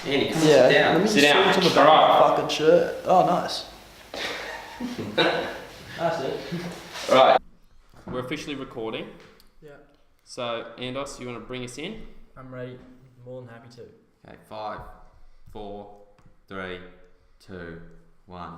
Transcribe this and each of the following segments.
Andy, come sit down. Let me Sit just down. see what's on the back of the fucking shirt. Oh, nice. That's it. Right. We're officially recording. Yeah. So, Andos, you want to bring us in? I'm ready. More than happy to. Okay, 5, 4, 3, 2, 1.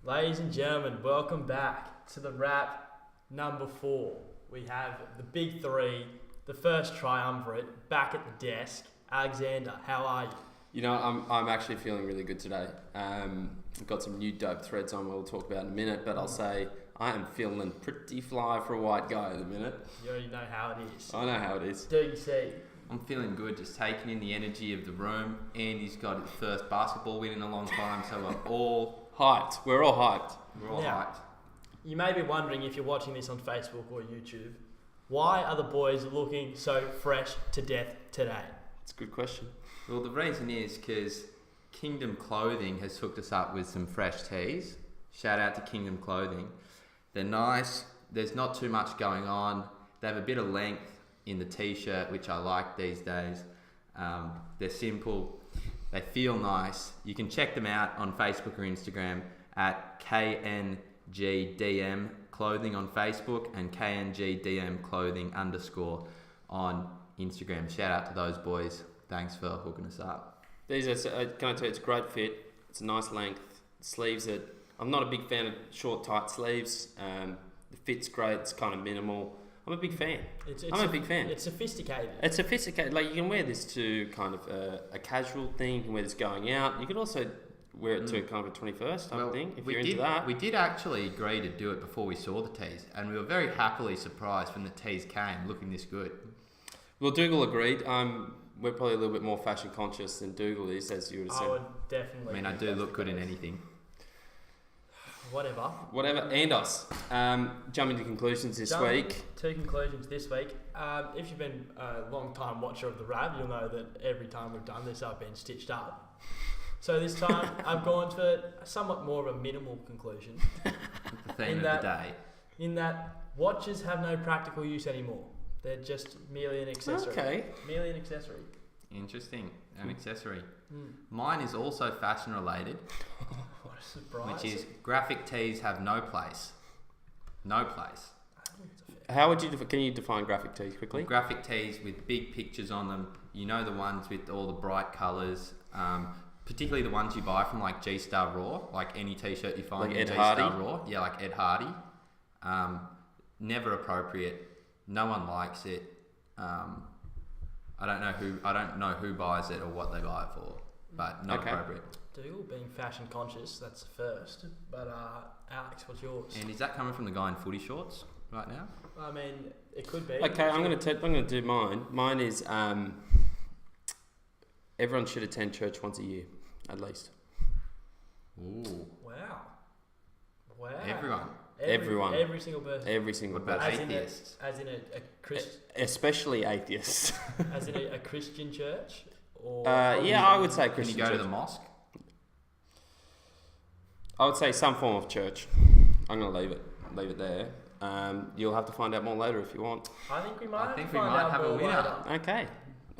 Ladies and gentlemen, welcome back to the wrap number 4. We have the big three, the first triumvirate, back at the desk. Alexander, how are you? You know, I'm actually feeling really good today. I've got some new dope threads on we'll talk about in a minute, but I'll say I am feeling pretty fly for a white guy at the minute. You already know how it is. I know how it is. Do you see? I'm feeling good, just taking in the energy of the room. Andy's got his first basketball win in a long time, so we're all Hyped. We're all hyped. hyped. You may be wondering if you're watching this on Facebook or YouTube, why are the boys looking so fresh to death today? It's a good question. Well, the reason is because Kingdom Clothing has hooked us up with some fresh tees. Shout out to Kingdom Clothing. They're nice. There's not too much going on. They have a bit of length in the t-shirt, which I like these days. They're simple. They feel nice. You can check them out on Facebook or Instagram at KNGDM Clothing on Facebook and KNGDM Clothing _ on Instagram. Shout out to those boys. Thanks for hooking us up. These are, can I tell you, it's a great fit. It's a nice length. Sleeves are, I'm not a big fan of short, tight sleeves. The fit's great. It's kind of minimal. I'm a big fan. I'm a big fan. It's sophisticated. It's sophisticated. Like, you can wear this to kind of a casual thing. You can wear this going out. You could also wear it to kind of a 21st type thing if you're into that. We did actually agree to do it before we saw the tees, and we were very happily surprised when the tees came looking this good. Well, Dougal agreed. We're probably a little bit more fashion conscious than Dougal is, as you would have said. I would definitely. I mean, I do look good in anything. Whatever. Andos, jumping to conclusions this week. 2 conclusions this week. If you've been a long time watcher of the Rab, you'll know that every time we've done this, I've been stitched up. So this time, I've gone for somewhat more of a minimal conclusion. The theme of the day. In that, watches have no practical use anymore. They're just merely an accessory. Okay. Merely an accessory. Interesting. An accessory. Mine is also fashion related. What a surprise. Which is graphic tees have no place. No place. How would you can you define graphic tees quickly? Graphic tees with big pictures on them. You know, the ones with all the bright colours. Particularly the ones you buy from like G-Star Raw. Like any t-shirt you find like in Ed G-Star Hardy? Raw. Yeah, like Ed Hardy. Never appropriate. No one likes it. I don't know who buys it or what they buy it for, but not appropriate. Dougal being fashion conscious, that's the first. But Alex, what's yours? And is that coming from the guy in footy shorts right now? I mean, it could be. Okay, I'm gonna do mine. Mine is everyone should attend church once a year, at least. Ooh. Wow. Everyone. Every single person. Every single What about person. atheists? As in a Christian. Especially atheists. As in a Christian church, or yeah, I would say Can you Christian go church. to the mosque? I would say some form of church. I'm gonna leave it there. You'll have to find out more later if you want. I think we might. have a winner. Okay.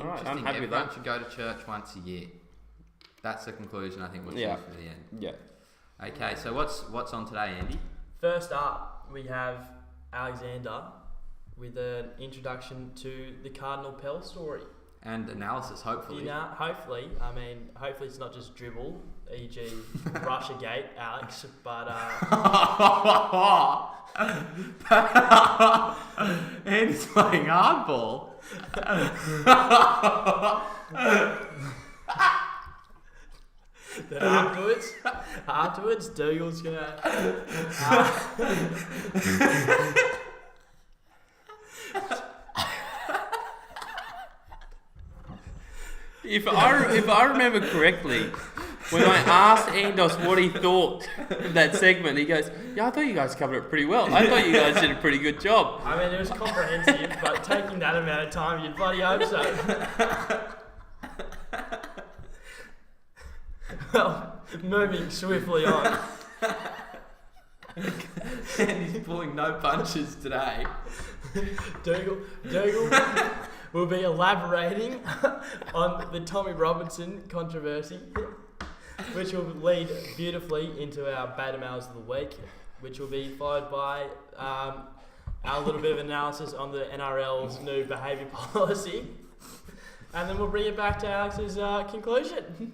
All right. I'm Interesting. happy with Everyone that. should go to church once a year. That's the conclusion I think we'll choose for the end. Yeah. Okay, so what's on today, Andy? First up, we have Alexander with an introduction to the Cardinal Pell story. And analysis, hopefully. Hopefully it's not just dribble, e.g. Russiagate, Alex, but Andy's playing hardball. then afterwards, Dougal's gonna. If I remember correctly, when I asked Andos what he thought of that segment, he goes, "Yeah, I thought you guys covered it pretty well. I thought you guys did a pretty good job." I mean, it was comprehensive, but taking that amount of time, you'd bloody hope so. Well, moving swiftly on. And he's pulling no punches today. Dougal we'll be elaborating on the Tommy Robinson controversy, which will lead beautifully into our beta males of the week, which will be followed by our little bit of analysis on the NRL's new behaviour policy, and then we'll bring it back to Alex's conclusion.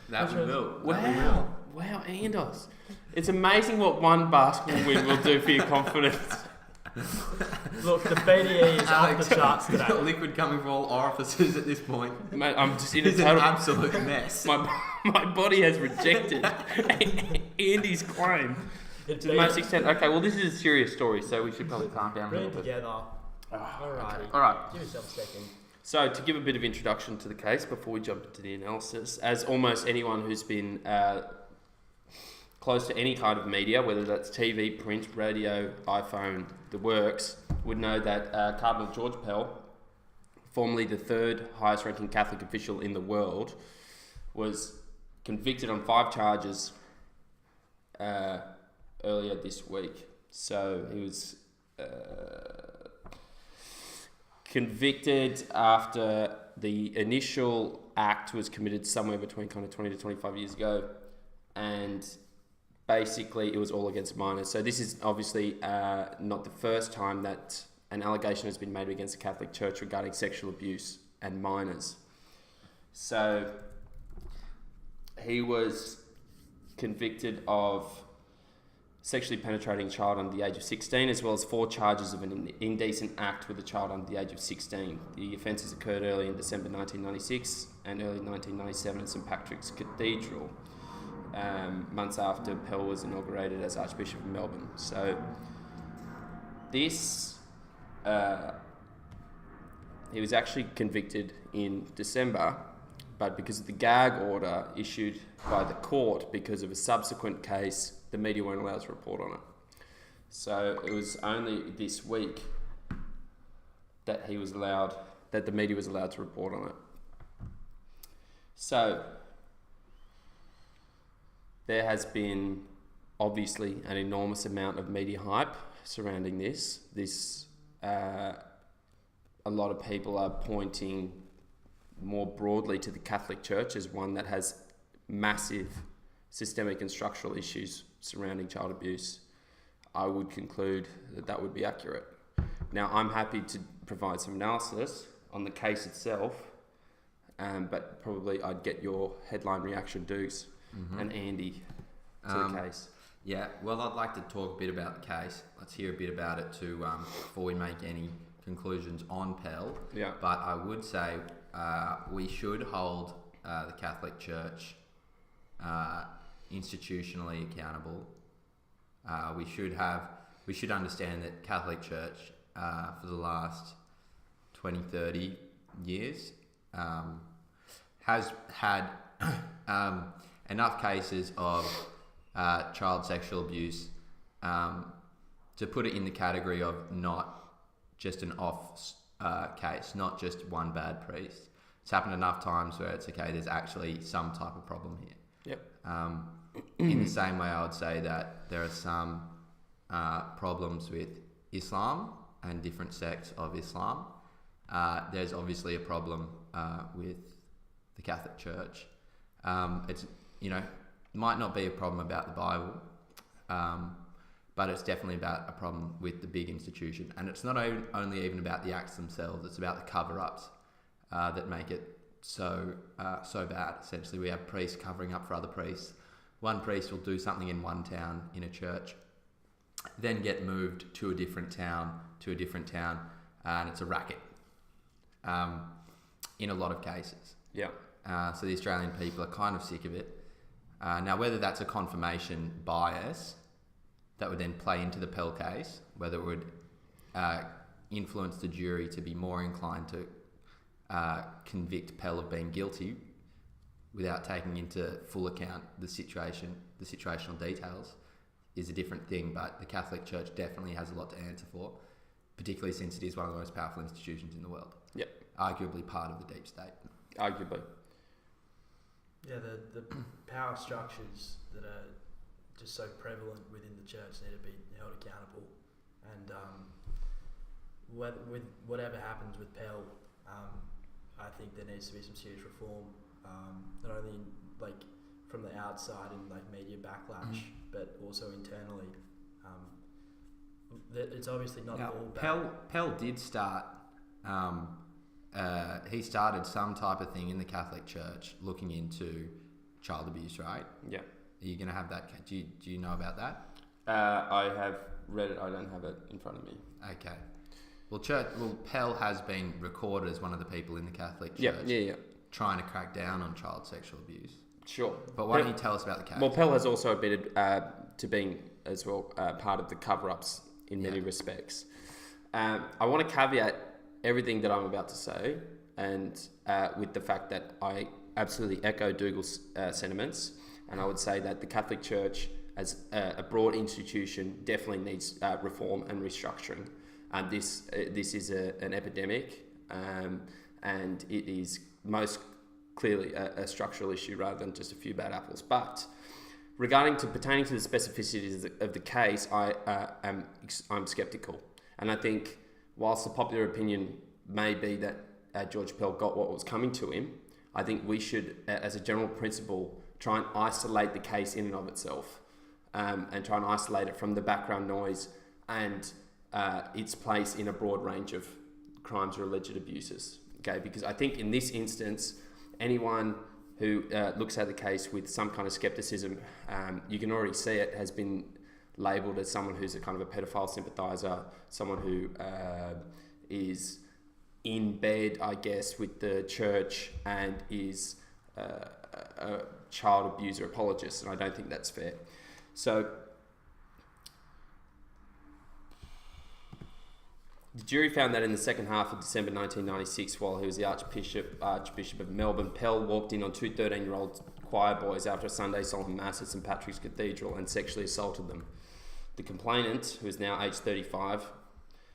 That we will. Wow, Andos. It's amazing what one basketball win will do for your confidence. Look, the BDE is off the charts He's today. got liquid coming from all orifices at this point. Mate, I'm just in a It's an total... absolute mess. My body has rejected Andy's claim It's to the most extent. Okay, well, this is a serious story, so we should probably calm down a Bring little it bit. together. Alrighty. All right. Give yourself a second. So, to give a bit of introduction to the case before we jump into the analysis, as almost anyone who's been close to any kind of media, whether that's TV, print, radio, iPhone, the works, would know that Cardinal George Pell, formerly the third highest ranking Catholic official in the world, was convicted on 5 charges earlier this week. So he was convicted after the initial act was committed somewhere between kind of 20 to 25 years ago, and basically it was all against minors. So this is obviously not the first time that an allegation has been made against the Catholic Church regarding sexual abuse and minors. So he was convicted of sexually penetrating a child under the age of 16, as well as 4 charges of an indecent act with a child under the age of 16. The offences occurred early in December 1996 and early 1997 at St Patrick's Cathedral, months after Pell was inaugurated as Archbishop of Melbourne. So this, he was actually convicted in December, but because of the gag order issued by the court because of a subsequent case, the media weren't allowed to report on it. So it was only this week that the media was allowed to report on it. So there has been obviously an enormous amount of media hype surrounding this. A lot of people are pointing more broadly to the Catholic Church as one that has massive systemic and structural issues surrounding child abuse. I would conclude that that would be accurate. Now, I'm happy to provide some analysis on the case itself, but probably I'd get your headline reaction, Dukes, and Andy, to the case. Yeah, well, I'd like to talk a bit about the case. Let's hear a bit about it before we make any conclusions on Pell. Yeah. But I would say we should hold the Catholic Church institutionally accountable. We should understand that Catholic Church for the last 20, 30 years has had enough cases of child sexual abuse to put it in the category of not just an off case, not just one bad priest. It's happened enough times where it's okay, there's actually some type of problem here. Yep. In the same way, I would say that there are some problems with Islam and different sects of Islam. There's obviously a problem with the Catholic Church. It's might not be a problem about the Bible, but it's definitely about a problem with the big institution. And it's not only even about the acts themselves; it's about the cover-ups that make it so bad. Essentially, we have priests covering up for other priests. One priest will do something in one town in a church, then get moved to a different town, and it's a racket. In a lot of cases. Yeah. So the Australian people are kind of sick of it. Now, whether that's a confirmation bias that would then play into the Pell case, whether it would influence the jury to be more inclined to convict Pell of being guilty without taking into full account the situational details, is a different thing. But the Catholic Church definitely has a lot to answer for, particularly since it is one of the most powerful institutions in the world. Yep. Arguably part of the deep state. Arguably. Yeah, the power structures that are just so prevalent within the church need to be held accountable. And with whatever happens with Pell, I think there needs to be some serious reform, not only in, like from the outside and like media backlash, but also internally. It's obviously not Now, all bad. Pell did start. He started some type of thing in the Catholic Church looking into child abuse, right? Yeah. Are you going to have that? Do you know about that? I have read it. I don't have it in front of me. Okay. Well, Pell has been recorded as one of the people in the Catholic Church Yeah. trying to crack down on child sexual abuse. Sure. But why don't you tell us about the case? Well, Pell has also admitted to being as well part of the cover-ups in many respects. I want to caveat everything that I'm about to say, and with the fact that I absolutely echo Dougal's sentiments, and I would say that the Catholic Church, as a broad institution, definitely needs reform and restructuring. This is an epidemic, and it is most clearly a structural issue rather than just a few bad apples. But pertaining to the specificities of the case, I'm sceptical, and I think whilst the popular opinion may be that George Pell got what was coming to him, I think we should, as a general principle, try and isolate the case in and of itself, and try and isolate it from the background noise and its place in a broad range of crimes or alleged abuses. Okay, because I think in this instance, anyone who looks at the case with some kind of skepticism, you can already see it has been labelled as someone who's a kind of a pedophile sympathiser, someone who is in bed, I guess, with the church and is a child abuser apologist, and I don't think that's fair. So the jury found that in the second half of December 1996, while he was the Archbishop of Melbourne, Pell walked in on two 13-year-old choir boys after a Sunday solemn mass at St Patrick's Cathedral and sexually assaulted them. The complainant, who is now aged 35,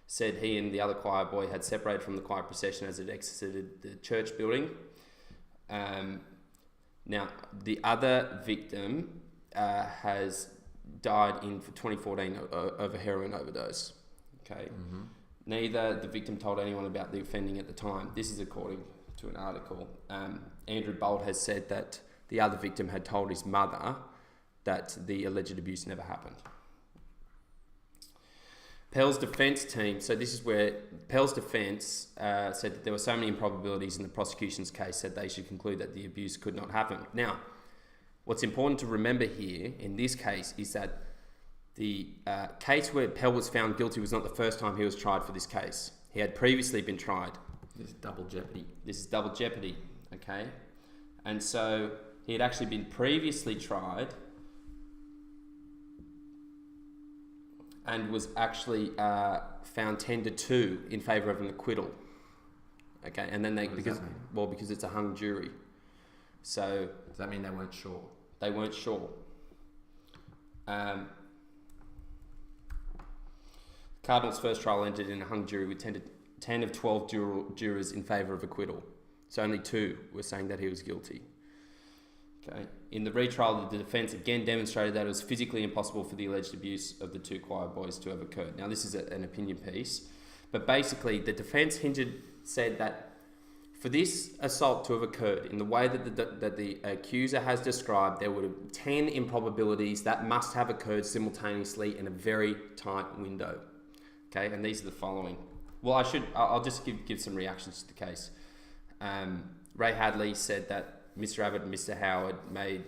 said he and the other choir boy had separated from the choir procession as it exited the church building. Now, the other victim has died in 2014 of a heroin overdose. Okay. Mm-hmm. Neither the victim told anyone about the offending at the time. This is according to an article. Andrew Bolt has said that the other victim had told his mother that the alleged abuse never happened. Pell's defence team, so this is where Pell's defence said that there were so many improbabilities in the prosecution's case that they should conclude that the abuse could not happen. Now, what's important to remember here in this case is that the case where Pell was found guilty was not the first time he was tried for this case. He had previously been tried. This is double jeopardy. This is double jeopardy, okay? And so he had actually been previously tried and was actually found 10-2 in favour of an acquittal. Okay, and then because it's a hung jury. So does that mean they weren't sure? They weren't sure. Cardinal's first trial ended in a hung jury with 10 of 12 jurors in favour of acquittal. So only 2 were saying that he was guilty. Okay. In the retrial, the defence again demonstrated that it was physically impossible for the alleged abuse of the 2 choir boys to have occurred. Now, this is an opinion piece, but basically the defence said that for this assault to have occurred in the way that the accuser has described, there would have 10 improbabilities that must have occurred simultaneously in a very tight window. Okay, and these are the following. Well, I'll just give some reactions to the case. Ray Hadley said that Mr. Abbott and Mr. Howard made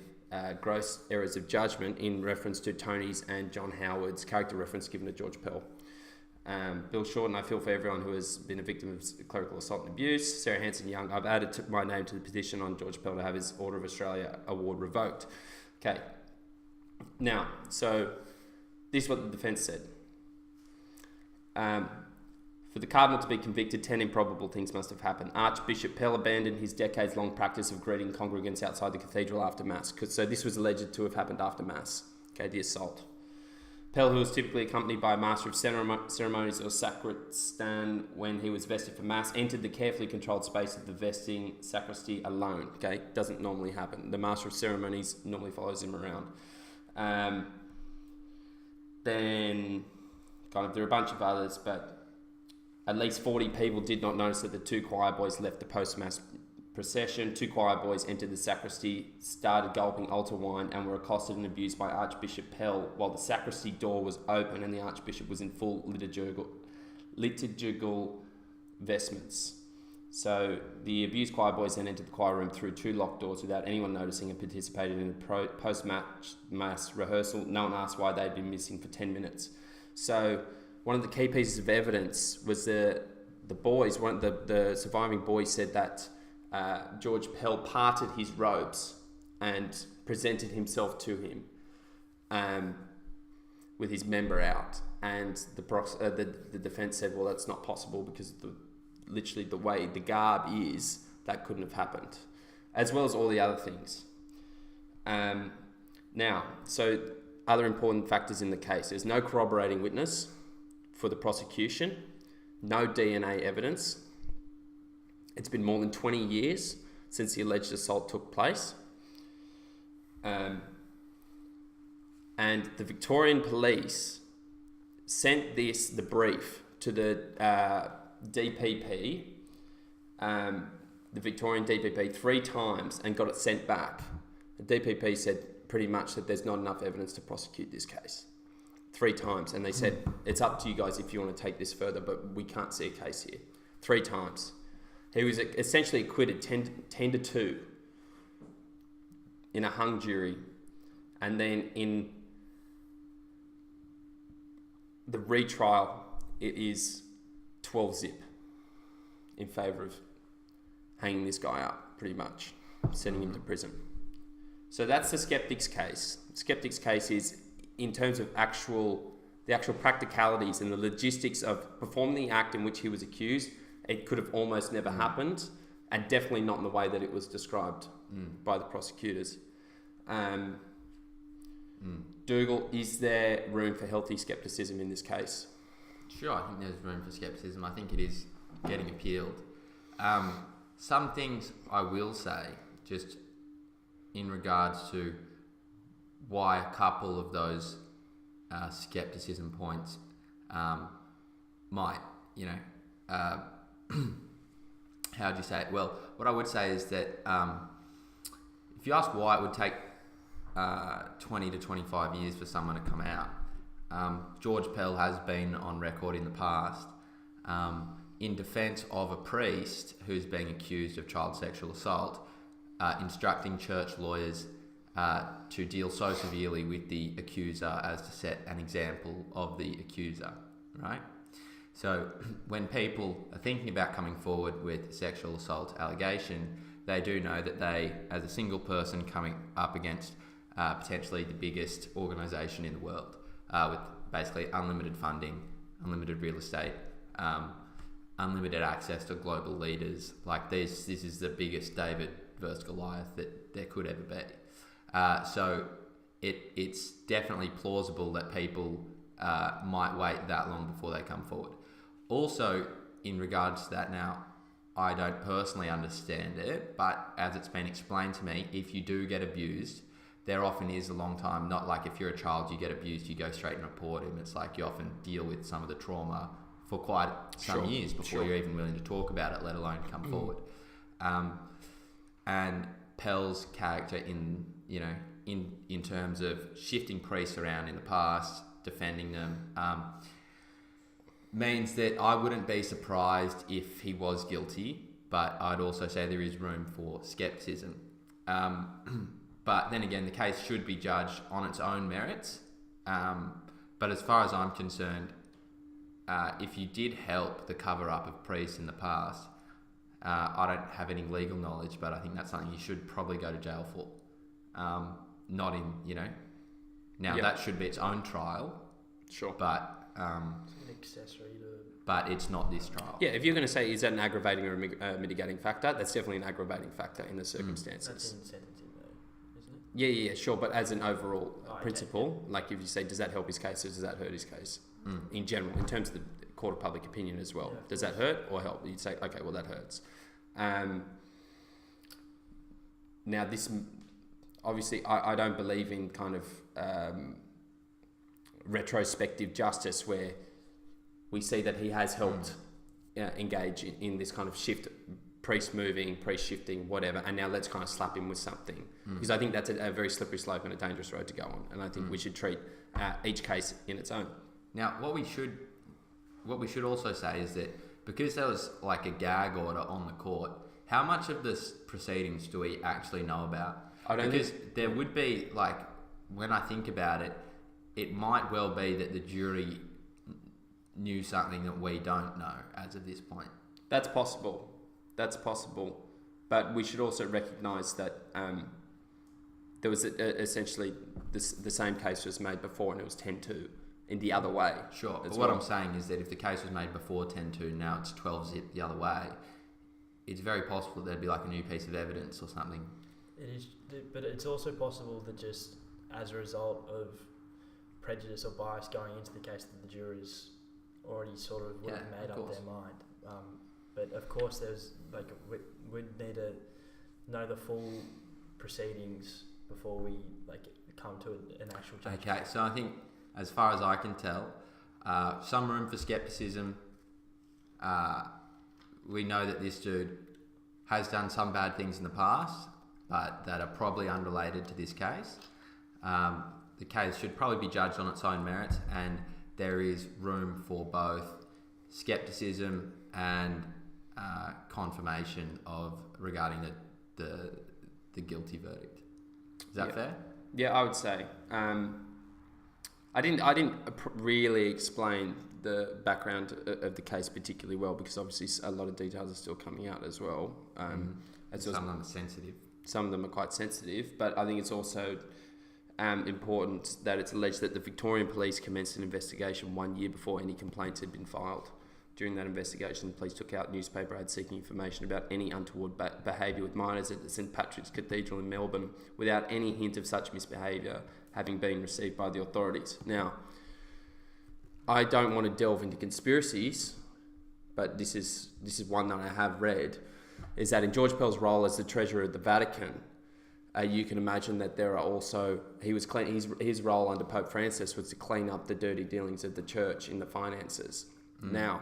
gross errors of judgment in reference to Tony's and John Howard's character reference given to George Pell. Bill Shorten, I feel for everyone who has been a victim of clerical assault and abuse. Sarah Hanson-Young, I've added my name to the petition on George Pell to have his Order of Australia award revoked. Okay. Now, so this is what the defence said. For the Cardinal to be convicted, 10 improbable things must have happened. Archbishop Pell abandoned his decades-long practice of greeting congregants outside the cathedral after Mass. So this was alleged to have happened after Mass, okay, the assault. Pell, who was typically accompanied by a master of ceremonies or sacristan when he was vested for Mass, entered the carefully controlled space of the vesting sacristy alone, okay? Doesn't normally happen. The master of ceremonies normally follows him around. Then, kind of, there are a bunch of others, but At least 40 people did not notice that the two choir boys left the post-mass procession. Two choir boys entered the sacristy, started gulping altar wine, and were accosted and abused by Archbishop Pell while the sacristy door was open and the Archbishop was in full liturgical vestments. So the abused choir boys then entered the choir room through two locked doors without anyone noticing and participated in the post-mass rehearsal. No one asked why they'd been missing for 10 minutes. So one of the key pieces of evidence was the surviving boys said that George Pell parted his robes and presented himself to him with his member out. And the defence said, well, that's not possible because literally the way the garb is, that couldn't have happened, as well as all the other things. Now, so other important factors in the case. There's no corroborating witness for the prosecution, no DNA evidence. It's been more than 20 years since the alleged assault took place. And the Victorian police sent the brief to the DPP, the Victorian DPP, 3 times and got it sent back. The DPP said pretty much that there's not enough evidence to prosecute this case. 3 times. And they said, it's up to you guys if you want to take this further, but we can't see a case here. 3 times. He was essentially acquitted 10-2 in a hung jury. And then in the retrial, it is 12-0 in favour of hanging this guy up, pretty much, sending him to prison. So that's the skeptic's case. Skeptic's case is in terms of the actual practicalities and the logistics of performing the act in which he was accused. It could have almost never happened, and definitely not in the way that it was described by the prosecutors. Dougal, is there room for healthy scepticism in this case? Sure, I think there's room for scepticism. I think it is getting appealed. Some things I will say, just in regards to why a couple of those scepticism points might, how do you say it? Well, what I would say is that if you ask why it would take 20 to 25 years for someone to come out, George Pell has been on record in the past in defence of a priest who's being accused of child sexual assault, instructing church lawyers to deal so severely with the accuser as to set an example of the accuser, right? So when people are thinking about coming forward with sexual assault allegation, they do know that they, as a single person coming up against potentially the biggest organisation in the world, with basically unlimited funding, unlimited real estate, unlimited access to global leaders, like this is the biggest David versus Goliath that there could ever be. So it's definitely plausible that people might wait that long before they come forward. Also, in regards to that now, I don't personally understand it, but as it's been explained to me, if you do get abused, there often is a long time, not like if you're a child, you get abused, you go straight and report him. It's like you often deal with some of the trauma for quite some years before you're even willing to talk about it, let alone come forward. And Pell's character in terms of shifting priests around in the past, defending them, means that I wouldn't be surprised if he was guilty, but I'd also say there is room for scepticism. But then again, the case should be judged on its own merits. But as far as I'm concerned, if you did help the cover-up of priests in the past, I don't have any legal knowledge, but I think that's something you should probably go to jail for. Not in, now that should be its own trial. Sure. But it's an accessory to... But it's not this trial. Yeah, if you're going to say, is that an aggravating or a mitigating factor? That's definitely an aggravating factor in the circumstances. That's in sentencing though, isn't it? Yeah, sure. But as an overall principle, like if you say, does that help his case or does that hurt his case? In general, in terms of the court of public opinion as well. Does that hurt or help? You'd say, okay, well, that hurts. Now, this... Obviously, I don't believe in kind of retrospective justice where we see that he has helped engage in this kind of shift, priest moving, priest shifting, whatever, and now let's kind of slap him with something. Because I think that's a very slippery slope and a dangerous road to go on, and I think we should treat each case in its own. Now, what we should also say is that because there was like a gag order on the court, how much of this proceedings do we actually know about? Because there would be, like, when I think about it, it might well be that the jury knew something that we don't know as of this point. That's possible. But we should also recognise that there was essentially the same case was made before, and it was 10-2 in the other way. Sure, but what I'm saying is that if the case was made before 10-2, now it's 12-zip the other way, it's very possible there'd be like a new piece of evidence or something. It is, but it's also possible that just as a result of prejudice or bias going into the case, that the jurors already sort of would have made up their mind. But of course, there's like we'd need to know the full proceedings before we like come to an actual judgment. Okay, so I think as far as I can tell, some room for skepticism. We know that this dude has done some bad things in the past, but that are probably unrelated to this case. The case should probably be judged on its own merits, and there is room for both skepticism and confirmation regarding the guilty verdict. Is that fair? Yeah, I would say. I didn't really explain the background of the case particularly well, because obviously a lot of details are still coming out as well. Some of them are sensitive. Some of them are quite sensitive, but I think it's also important that it's alleged that the Victorian Police commenced an investigation 1 year before any complaints had been filed. During that investigation, the police took out newspaper ads seeking information about any untoward behaviour with minors at the St Patrick's Cathedral in Melbourne, without any hint of such misbehaviour having been received by the authorities. Now, I don't want to delve into conspiracies, but this is one that I have read, is that in George Pell's role as the Treasurer of the Vatican, you can imagine that there are also, his role under Pope Francis was to clean up the dirty dealings of the church in the finances. Now,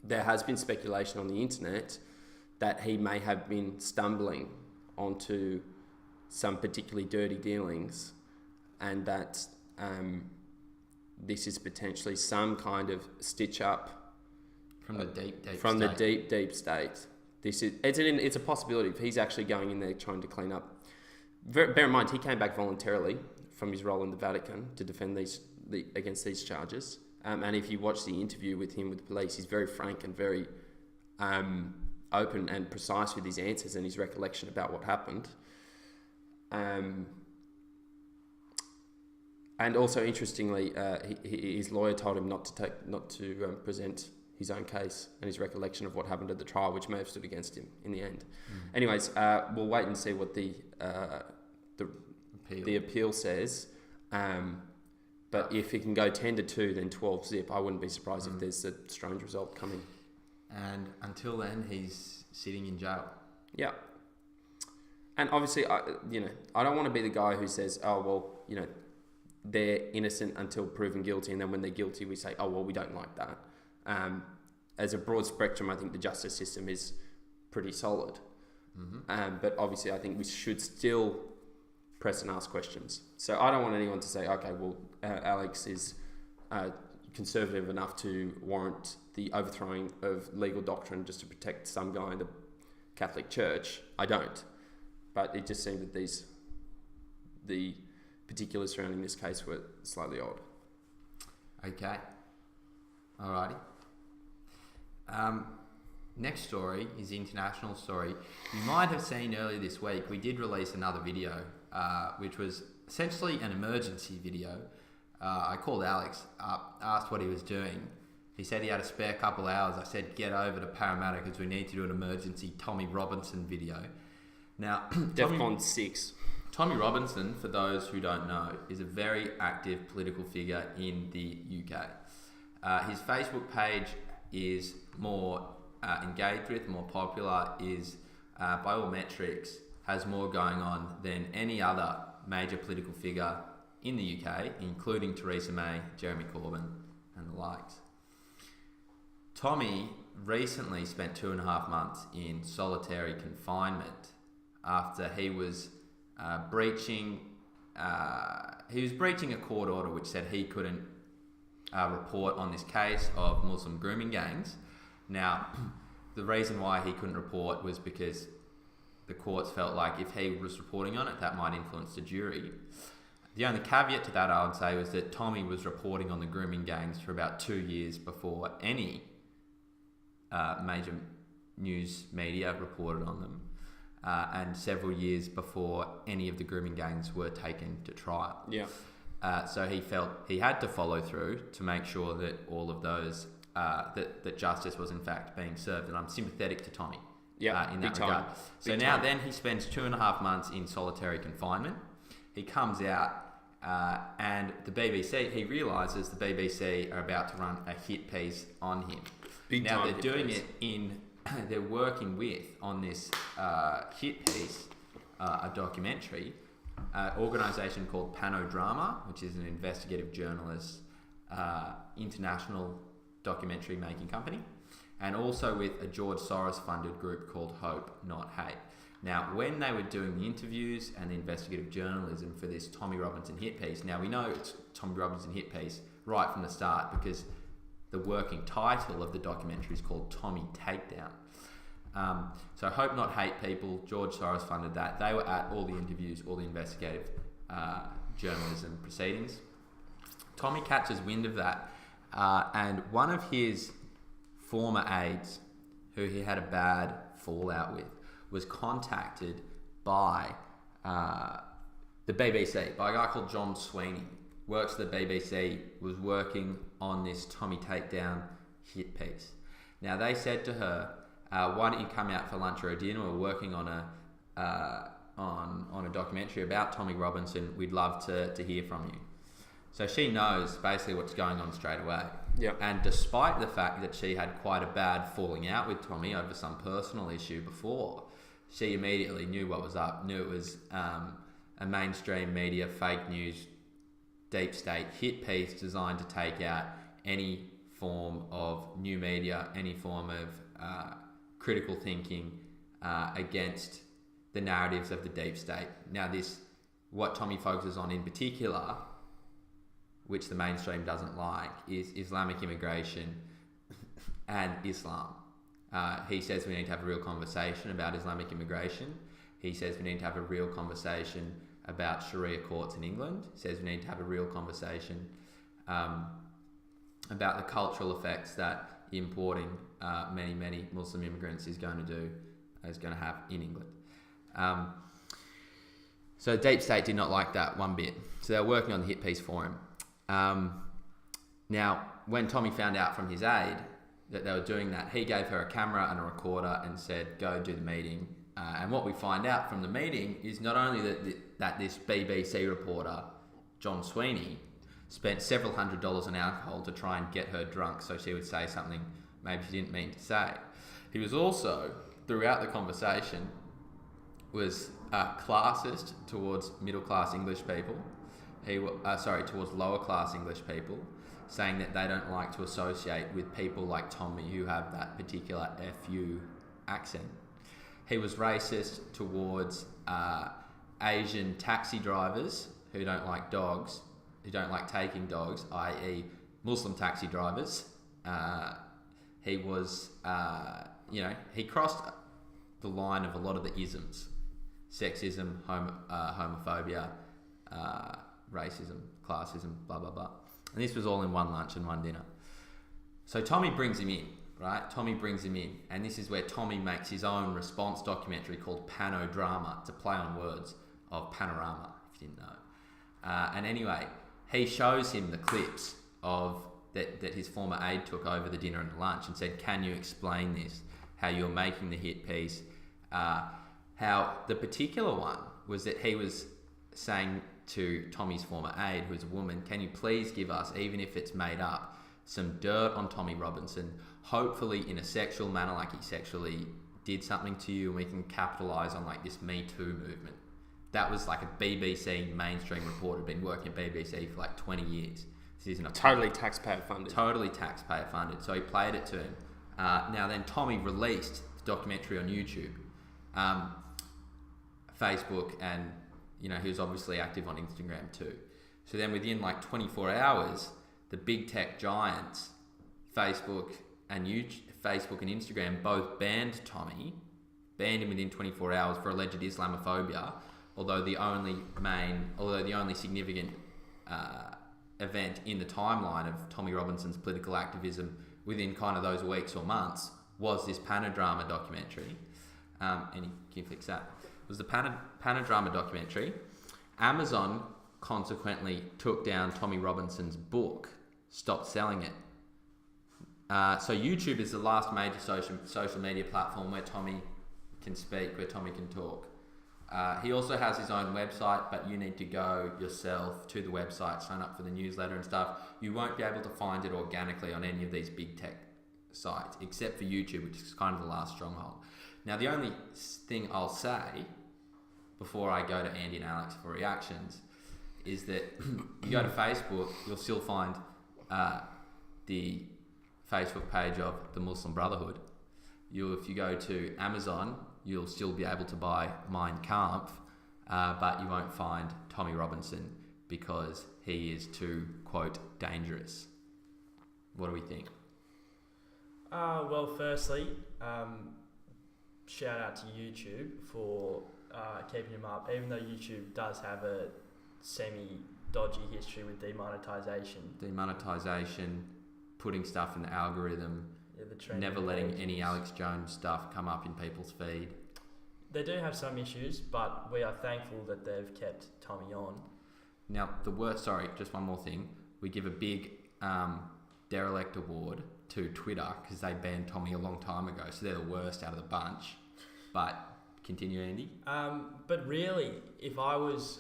there has been speculation on the internet that he may have been stumbling onto some particularly dirty dealings, and that this is potentially some kind of stitch up from the deep state. It's a possibility if he's actually going in there trying to clean up. Bear in mind, he came back voluntarily from his role in the Vatican to defend against these charges. And if you watch the interview with him with the police, he's very frank and very open and precise with his answers and his recollection about what happened. And also, interestingly, his lawyer told him not to present his own case and his recollection of what happened at the trial, which may have stood against him in the end. Anyways, we'll wait and see what the appeal says. But if it can go 10-2, then 12-zip, I wouldn't be surprised if there's a strange result coming. And until then, he's sitting in jail. Yeah. And obviously, I don't want to be the guy who says, oh, well, they're innocent until proven guilty, and then when they're guilty, we say, oh, well, we don't like that. As a broad spectrum, I think the justice system is pretty solid. But obviously, I think we should still press and ask questions. So I don't want anyone to say, okay, well, Alex is conservative enough to warrant the overthrowing of legal doctrine just to protect some guy in the Catholic Church. I don't. But it just seemed that the particulars surrounding this case were slightly odd. Okay. Alrighty. Next story is the international story. You might have seen earlier this week, we did release another video, which was essentially an emergency video. I called Alex up, asked what he was doing. He said he had a spare couple hours. I said, get over to Parramatta because we need to do an emergency Tommy Robinson video. Now, DEFCON 6. Tommy Robinson, for those who don't know, is a very active political figure in the UK. His Facebook page is more engaged with, more popular, is by all metrics, has more going on than any other major political figure in the UK, including Theresa May, Jeremy Corbyn, and the likes. Tommy recently spent 2.5 months in solitary confinement after he was breaching a court order which said he couldn't report on this case of Muslim grooming gangs. Now, the reason why he couldn't report was because the courts felt like if he was reporting on it, that might influence the jury. The only caveat to that, I would say, was that Tommy was reporting on the grooming gangs for about 2 years before any major news media reported on them, and several years before any of the grooming gangs were taken to trial. Yeah. So he felt he had to follow through to make sure that all of those, that justice was in fact being served. And I'm sympathetic to Tommy in that regard. So now then he spends 2.5 months in solitary confinement. He comes out and the BBC, he realises the BBC are about to run a hit piece on him. Now they're doing it they're working with, on this hit piece, a documentary, organisation called Panodrama, which is an investigative journalist, international documentary making company, and also with a George Soros funded group called Hope Not Hate. Now, when they were doing the interviews and the investigative journalism for this Tommy Robinson hit piece, now we know it's Tommy Robinson hit piece right from the start because the working title of the documentary is called Tommy Takedown. So Hope Not Hate people, George Soros funded that. They were at all the interviews, all the investigative journalism proceedings. Tommy catches wind of that, and one of his former aides, who he had a bad fallout with, was contacted by the BBC, by a guy called John Sweeney, works at the BBC, was working on this Tommy Takedown hit piece. Now they said to her, why don't you come out for lunch or a dinner? We're working on a documentary about Tommy Robinson. We'd love to hear from you. So she knows basically what's going on straight away. Yeah. And despite the fact that she had quite a bad falling out with Tommy over some personal issue before, she immediately knew what was up, knew it was a mainstream media, fake news, deep state hit piece designed to take out any form of new media, any form of critical thinking against the narratives of the deep state. Now what Tommy focuses on in particular, which the mainstream doesn't like, is Islamic immigration and Islam. He says we need to have a real conversation about Islamic immigration. He says we need to have a real conversation about Sharia courts in England. He says we need to have a real conversation about the cultural effects that importing many Muslim immigrants is going to have in England. So Deep State did not like that one bit. So they were working on the hit piece for him. Now, when Tommy found out from his aide that they were doing that, he gave her a camera and a recorder and said, go do the meeting. And what we find out from the meeting is not only that this BBC reporter, John Sweeney, spent several $100s on alcohol to try and get her drunk so she would say something maybe she didn't mean to say. He was also, throughout the conversation, was classist towards middle-class English people. Towards lower-class English people, saying that they don't like to associate with people like Tommy who have that particular FU accent. He was racist towards Asian taxi drivers who don't like dogs, who don't like taking dogs, i.e. Muslim taxi drivers. He was, he crossed the line of a lot of the isms: sexism, homophobia, racism, classism, blah, blah, blah. And this was all in one lunch and one dinner. So Tommy brings him in, right? Tommy brings him in. And this is where Tommy makes his own response documentary called Panodrama. It's a play on words of panorama, if you didn't know. And anyway, he shows him the clips of that his former aide took over the dinner and the lunch and said, can you explain this? How you're making the hit piece? How the particular one was that he was saying to Tommy's former aide, who's a woman, can you please give us, even if it's made up, some dirt on Tommy Robinson, hopefully in a sexual manner, like he sexually did something to you, and we can capitalise on like this Me Too movement. That was like a BBC mainstream reporter, been working at BBC for like 20 years. This isn't a totally taxpayer funded. Totally taxpayer funded. So he played it to him. Now then, Tommy released the documentary on YouTube, Facebook, and he was obviously active on Instagram too. So then within like 24 hours, the big tech giants, Facebook and Instagram, both banned Tommy, banned him within 24 hours for alleged Islamophobia. Although the only significant event in the timeline of Tommy Robinson's political activism within kind of those weeks or months was this Panodrama documentary. And you can fix that. It was the Panodrama documentary. Amazon consequently took down Tommy Robinson's book, stopped selling it. So YouTube is the last major social media platform where Tommy can speak, where Tommy can talk. He also has his own website, but you need to go yourself to the website, sign up for the newsletter and stuff. You won't be able to find it organically on any of these big tech sites, except for YouTube, which is kind of the last stronghold. Now, the only thing I'll say before I go to Andy and Alex for reactions is that you go to Facebook, you'll still find the Facebook page of the Muslim Brotherhood. If you go to Amazon, you'll still be able to buy Mein Kampf, but you won't find Tommy Robinson because he is too, quote, dangerous. What do we think? Well, firstly, shout out to YouTube for keeping him up, even though YouTube does have a semi-dodgy history with demonetisation, putting stuff in the algorithm, never letting any Alex Jones stuff come up in people's feed. They do have some issues, but we are thankful that they've kept Tommy on. Now, just one more thing. We give a big derelict award to Twitter because they banned Tommy a long time ago, so they're the worst out of the bunch. But continue, Andy. But really, if I was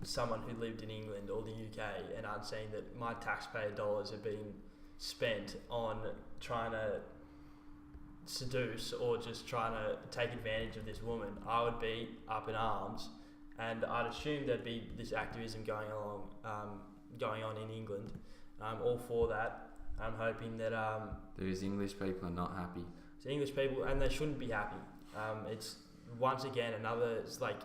someone who lived in England or the UK and I'd seen that my taxpayer dollars are being spent on trying to seduce or just trying to take advantage of this woman, I would be up in arms, and I'd assume there'd be this activism going on in England. I'm all for that. I'm hoping that those English people are not happy. It's English people, and they shouldn't be happy. It's once again another. It's like,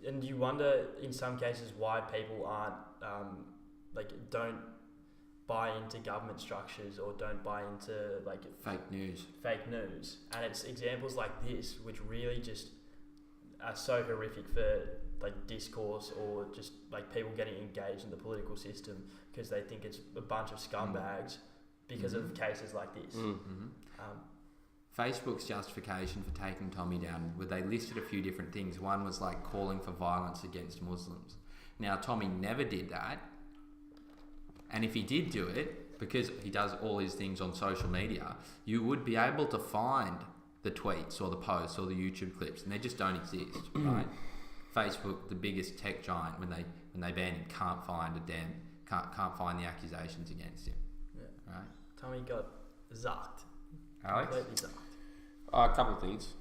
and you wonder in some cases why people aren't don't buy into government structures or don't buy into fake news, and it's examples like this which really just are so horrific for discourse or just people getting engaged in the political system because they think it's a bunch of scumbags because of cases like this. Facebook's justification for taking Tommy down, where they listed a few different things. One was calling for violence against Muslims. Now, Tommy never did that. And if he did do it, because he does all his things on social media, you would be able to find the tweets or the posts or the YouTube clips, and they just don't exist, right? Facebook, the biggest tech giant, when they ban him, can't find the accusations against him. Yeah. Right? Tommy got zucked. Alex? Completely zucked. A couple of things.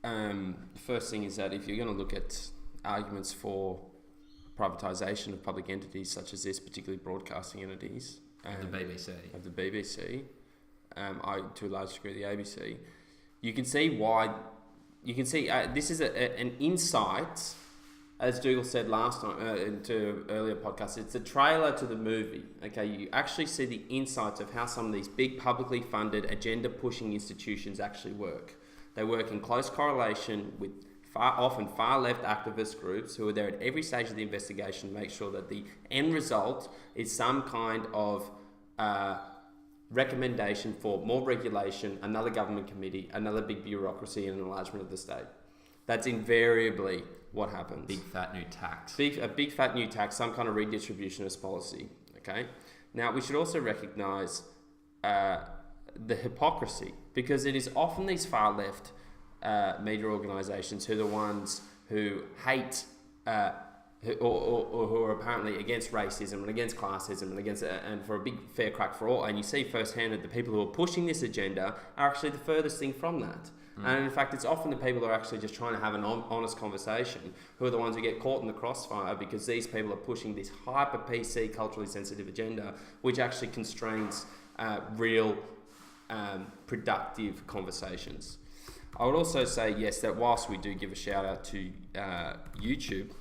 The first thing is that if you're going to look at arguments for privatisation of public entities such as this, particularly broadcasting entities, the BBC, to a large degree the ABC, you can see why. You can see this is an insight, as Dougal said last time to earlier podcasts. It's a trailer to the movie. Okay, you actually see the insights of how some of these big publicly funded agenda-pushing institutions actually work. They work in close correlation with often far left activist groups who are there at every stage of the investigation to make sure that the end result is some kind of recommendation for more regulation, another government committee, another big bureaucracy, and an enlargement of the state. That's invariably what happens. Big fat new tax. A big fat new tax, some kind of redistributionist policy. Okay. Now we should also recognise the hypocrisy, because it is often these far left media organisations who are the ones who hate or who are apparently against racism and against classism and for a big fair crack for all. And you see firsthand that the people who are pushing this agenda are actually the furthest thing from that. And in fact, it's often the people who are actually just trying to have an honest conversation who are the ones who get caught in the crossfire, because these people are pushing this hyper PC, culturally sensitive agenda, which actually constrains real productive conversations. I would also say, yes, that whilst we do give a shout out to YouTube,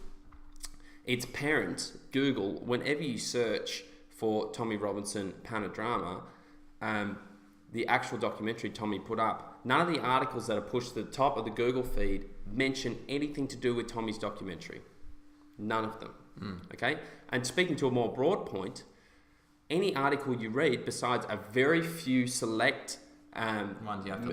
its parent, Google, whenever you search for Tommy Robinson Panodrama, the actual documentary Tommy put up, none of the articles that are pushed to the top of the Google feed mention anything to do with Tommy's documentary. None of them. Okay? And speaking to a more broad point, any article you read, besides a very few select ones you have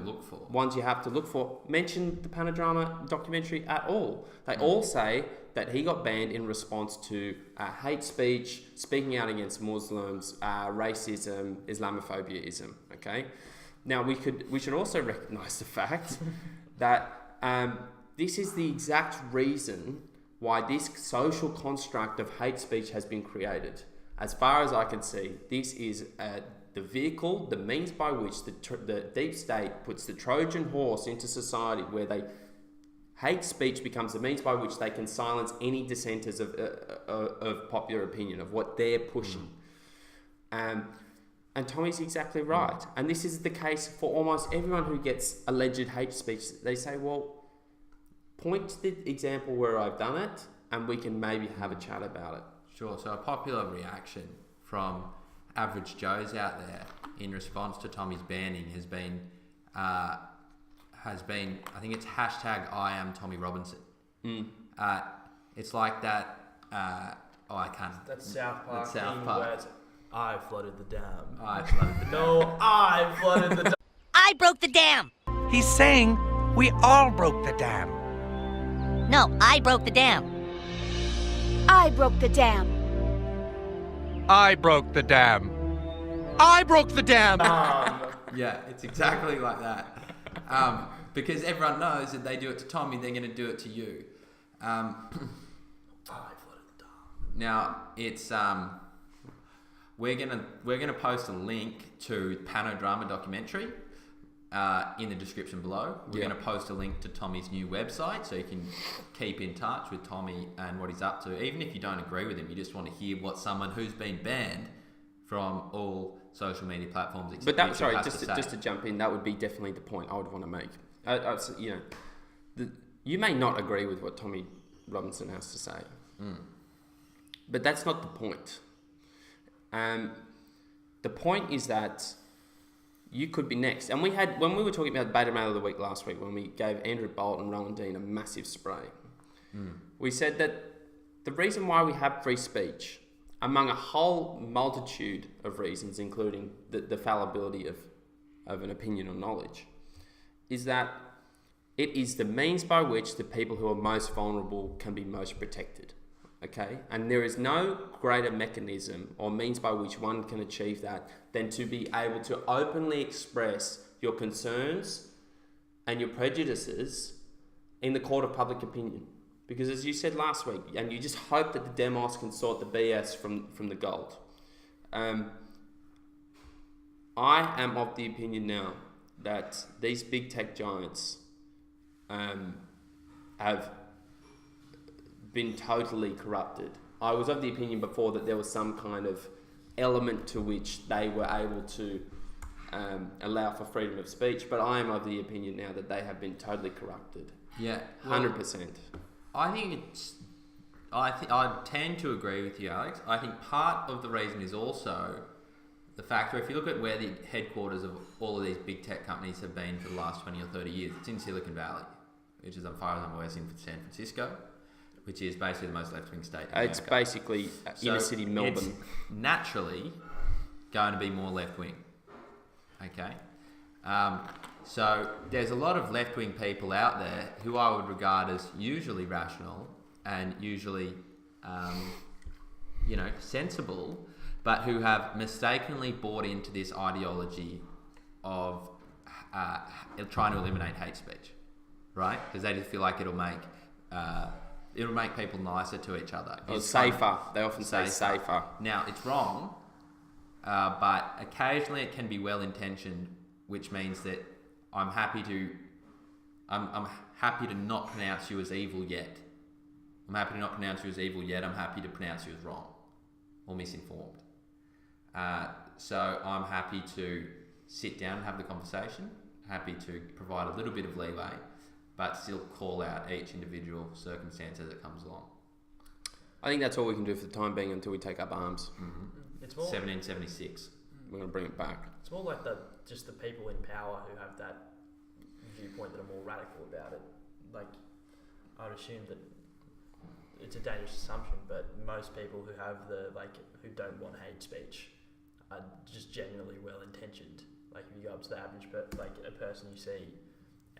to look for, mention the Panodrama documentary at all. They all say that he got banned in response to hate speech, speaking out against Muslims, racism, Islamophobia-ism. Okay, now we should also recognise the fact that this is the exact reason why this social construct of hate speech has been created. As far as I can see, this is the vehicle, the means by which the deep state puts the Trojan horse into society, where hate speech becomes the means by which they can silence any dissenters of popular opinion, of what they're pushing. And Tommy's exactly right. And this is the case for almost everyone who gets alleged hate speech. They say, well, point to the example where I've done it, and we can maybe have a chat about it. Sure. So a popular reaction from average Joes out there in response to Tommy's banning has been, I think it's hashtag I am Tommy Robinson. It's like that. I can't. That's South Park. That's South Park. Where it's, I flooded the dam. I flooded the dam. No, I flooded the dam. I broke the dam. He's saying we all broke the dam. No, I broke the dam. I broke the dam. I broke the dam. I broke the dam. Yeah, it's exactly like that. Because everyone knows that they do it to Tommy, they're going to do it to you. I flooded the dam. Now it's we're gonna post a link to Panodrama documentary in the description below. We're going to post a link to Tommy's new website, so you can keep in touch with Tommy and what he's up to. Even if you don't agree with him, you just want to hear what someone who's been banned from all social media platforms. But that, sorry, just to jump in, that would be definitely the point I would want to make. You may not agree with what Tommy Robinson has to say, but that's not the point. The point is that you could be next. And when we were talking about Beta Male of the Week last week, when we gave Andrew Bolt and Rowan Dean a massive spray, we said that the reason why we have free speech, among a whole multitude of reasons, including the fallibility of an opinion or knowledge, is that it is the means by which the people who are most vulnerable can be most protected. Okay? And there is no greater mechanism or means by which one can achieve that than to be able to openly express your concerns and your prejudices in the court of public opinion. Because as you said last week, and you just hope that the demos can sort the BS from the gold. I am of the opinion now that these big tech giants have been totally corrupted. I was of the opinion before that there was some kind of element to which they were able to allow for freedom of speech, but I am of the opinion now that they have been totally corrupted. Yeah, 100%. I think I tend to agree with you, Alex. I think part of the reason is also the fact that if you look at where the headquarters of all of these big tech companies have been for the last 20 or 30 years, it's in Silicon Valley, which is, as far as I'm aware, is in San Francisco, which is basically the most left-wing state in America. It's basically inner city Melbourne. It's naturally going to be more left-wing. Okay? So there's a lot of left-wing people out there who I would regard as usually rational and usually, sensible, but who have mistakenly bought into this ideology of trying to eliminate hate speech, right? Because they just feel like it'll make people nicer to each other. Or safer. They often say safer. Now, it's wrong, but occasionally it can be well-intentioned, which means that I'm happy to not pronounce you as evil yet. I'm happy to not pronounce you as evil yet. I'm happy to pronounce you as wrong or misinformed. So I'm happy to sit down and have the conversation. Happy to provide a little bit of leeway, but still call out each individual circumstance as it comes along. I think that's all we can do for the time being until we take up arms. It's more 1776. We're going to bring it back. It's more like just the people in power who have that viewpoint that are more radical about it. Like, I'd assume that it's a dangerous assumption, but most people who have who don't want hate speech are just genuinely well intentioned. Like, if you go up to the average, a person you see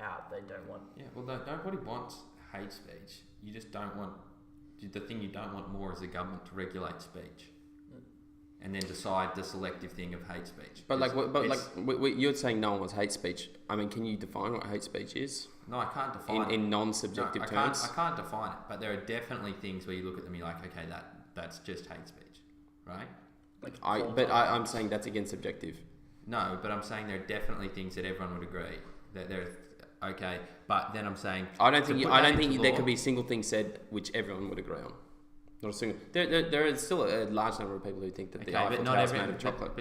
out, they don't want. Yeah, well, nobody wants hate speech. You just don't want. The thing you don't want more is the government to regulate speech, and then decide the selective thing of hate speech. But you're saying no one wants hate speech. I mean, can you define what hate speech is? No, I can't define it. In non-subjective terms? I can't define it, but there are definitely things where you look at them and you're like, okay, that's just hate speech, right? I'm saying that's again subjective. No, but I'm saying there are definitely things that everyone would agree that they're okay. But then I'm saying I don't think there could be a single thing said which everyone would agree on. Not a single. There is still a large number of people who think that the Eiffel Tower is made of chocolate.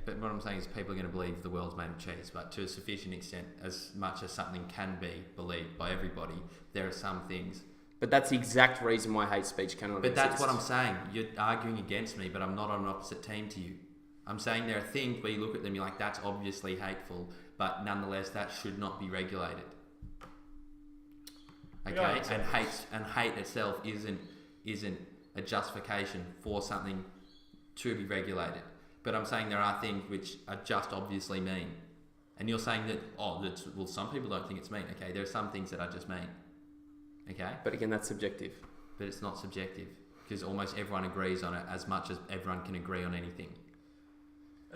But what I'm saying is people are going to believe the world's made of cheese, but to a sufficient extent, as much as something can be believed by everybody, there are some things. But that's the exact reason why hate speech cannot exist. But that's what I'm saying. You're arguing against me, but I'm not on an opposite team to you. I'm saying there are things where you look at them, you're like, that's obviously hateful, but nonetheless, that should not be regulated. Okay, and hate itself isn't a justification for something to be regulated. But I'm saying there are things which are just obviously mean, and you're saying that some people don't think it's mean. Okay, there are some things that are just mean. Okay, but again, that's subjective. But it's not subjective because almost everyone agrees on it as much as everyone can agree on anything.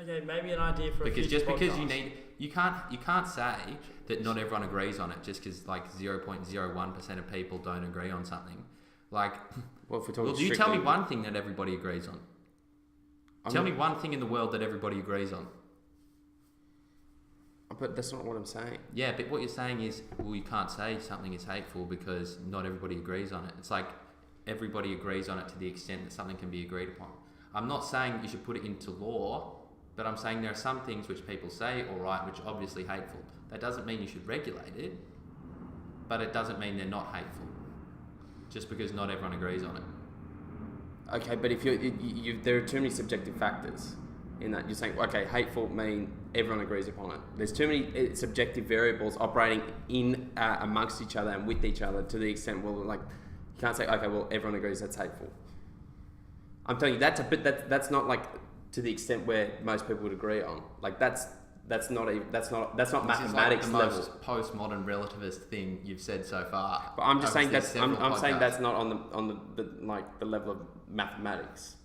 Okay, maybe an idea for because a future just because podcast. you can't say that not everyone agrees on it just because like 0.01% of people don't agree on something. Like, well, if we're talking you tell me one thing that everybody agrees on. Tell me one thing in the world that everybody agrees on. But that's not what I'm saying. Yeah, but what you're saying is, well, you can't say something is hateful because not everybody agrees on it. It's like everybody agrees on it to the extent that something can be agreed upon. I'm not saying you should put it into law, but I'm saying there are some things which people say, all right, which are obviously hateful. That doesn't mean you should regulate it, but it doesn't mean they're not hateful, just because not everyone agrees on it. Okay, but if there are too many subjective factors in that. You're saying, okay, hateful mean everyone agrees upon it. There's too many subjective variables operating in amongst each other and with each other to the extent, well, like, you can't say, okay, well, everyone agrees that's hateful. I'm telling you, that's not like to the extent where most people would agree on. Like that's not mathematics is like the level. most postmodern relativist thing you've said so far. But I'm just saying I'm saying that's not on the level of mathematics.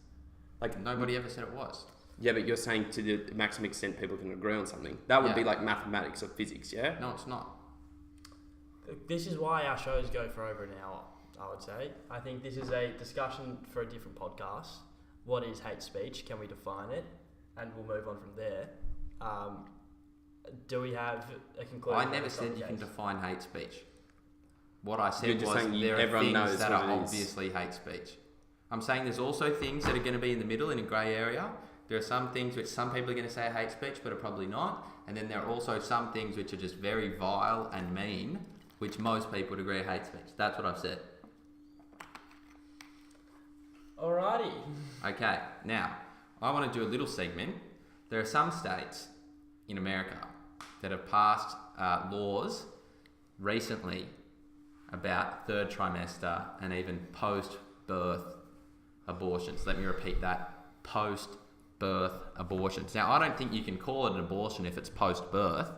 Like nobody ever said it was. Yeah, but you're saying to the maximum extent people can agree on something. That would be like mathematics or physics, yeah? No, it's not. This is why our shows go for over an hour, I would say. I think this is a discussion for a different podcast. What is hate speech? Can we define it? And we'll move on from there. Do we have a conclusion? I never said you can define hate speech. What I said was saying there are everyone things knows that what are it is. obviously hate speech. I'm saying there's also things that are going to be in the middle in a grey area. There are some things which some people are going to say are hate speech but are probably not. And then there are also some things which are just very vile and mean, which most people would agree are hate speech. That's what I've said. Alrighty. Okay, now, I want to do a little segment. There are some states in America that have passed laws recently about third trimester and even post-birth abortions. Let me repeat that. Post-birth abortions. Now, I don't think you can call it an abortion if it's post-birth.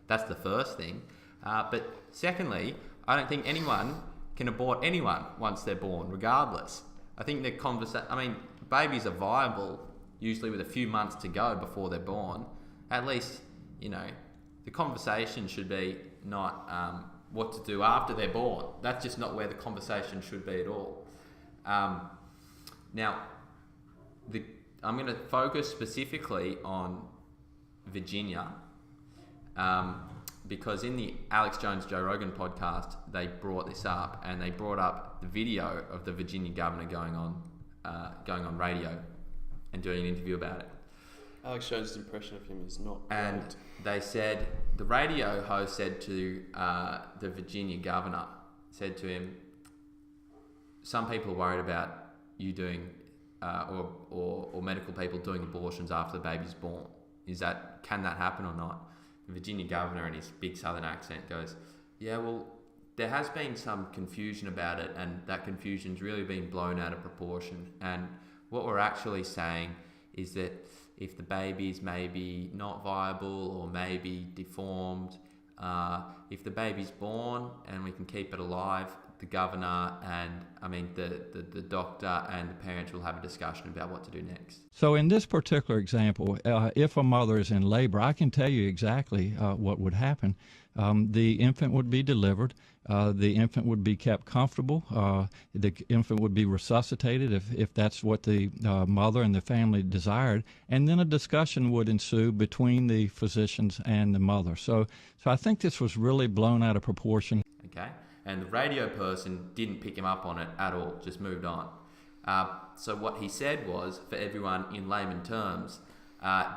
That's the first thing. But secondly, I don't think anyone can abort anyone once they're born, regardless. I think babies are viable usually with a few months to go before they're born. At least, the conversation should be not what to do after they're born. That's just not where the conversation should be at all. Now, I'm going to focus specifically on Virginia because in the Alex Jones Joe Rogan podcast, they brought this up and they brought up the video of the Virginia governor going on radio and doing an interview about it. Alex Jones' impression of him is not And great. they said, the radio host said to the Virginia governor, said to him, some people are worried about you doing, or medical people doing abortions after the baby's born. Can that happen or not? The Virginia governor in his big southern accent goes, yeah, well, there has been some confusion about it, and that confusion's really been blown out of proportion. And what we're actually saying is that if the baby's maybe not viable or maybe deformed, if the baby's born and we can keep it alive, the governor and the doctor and the parents will have a discussion about what to do next. So in this particular example, if a mother is in labor, I can tell you exactly what would happen. The infant would be delivered. The infant would be kept comfortable. The infant would be resuscitated if that's what the mother and the family desired. And then a discussion would ensue between the physicians and the mother. So I think this was really blown out of proportion. Okay? And the radio person didn't pick him up on it at all, just moved on. So what he said was, for everyone in layman terms,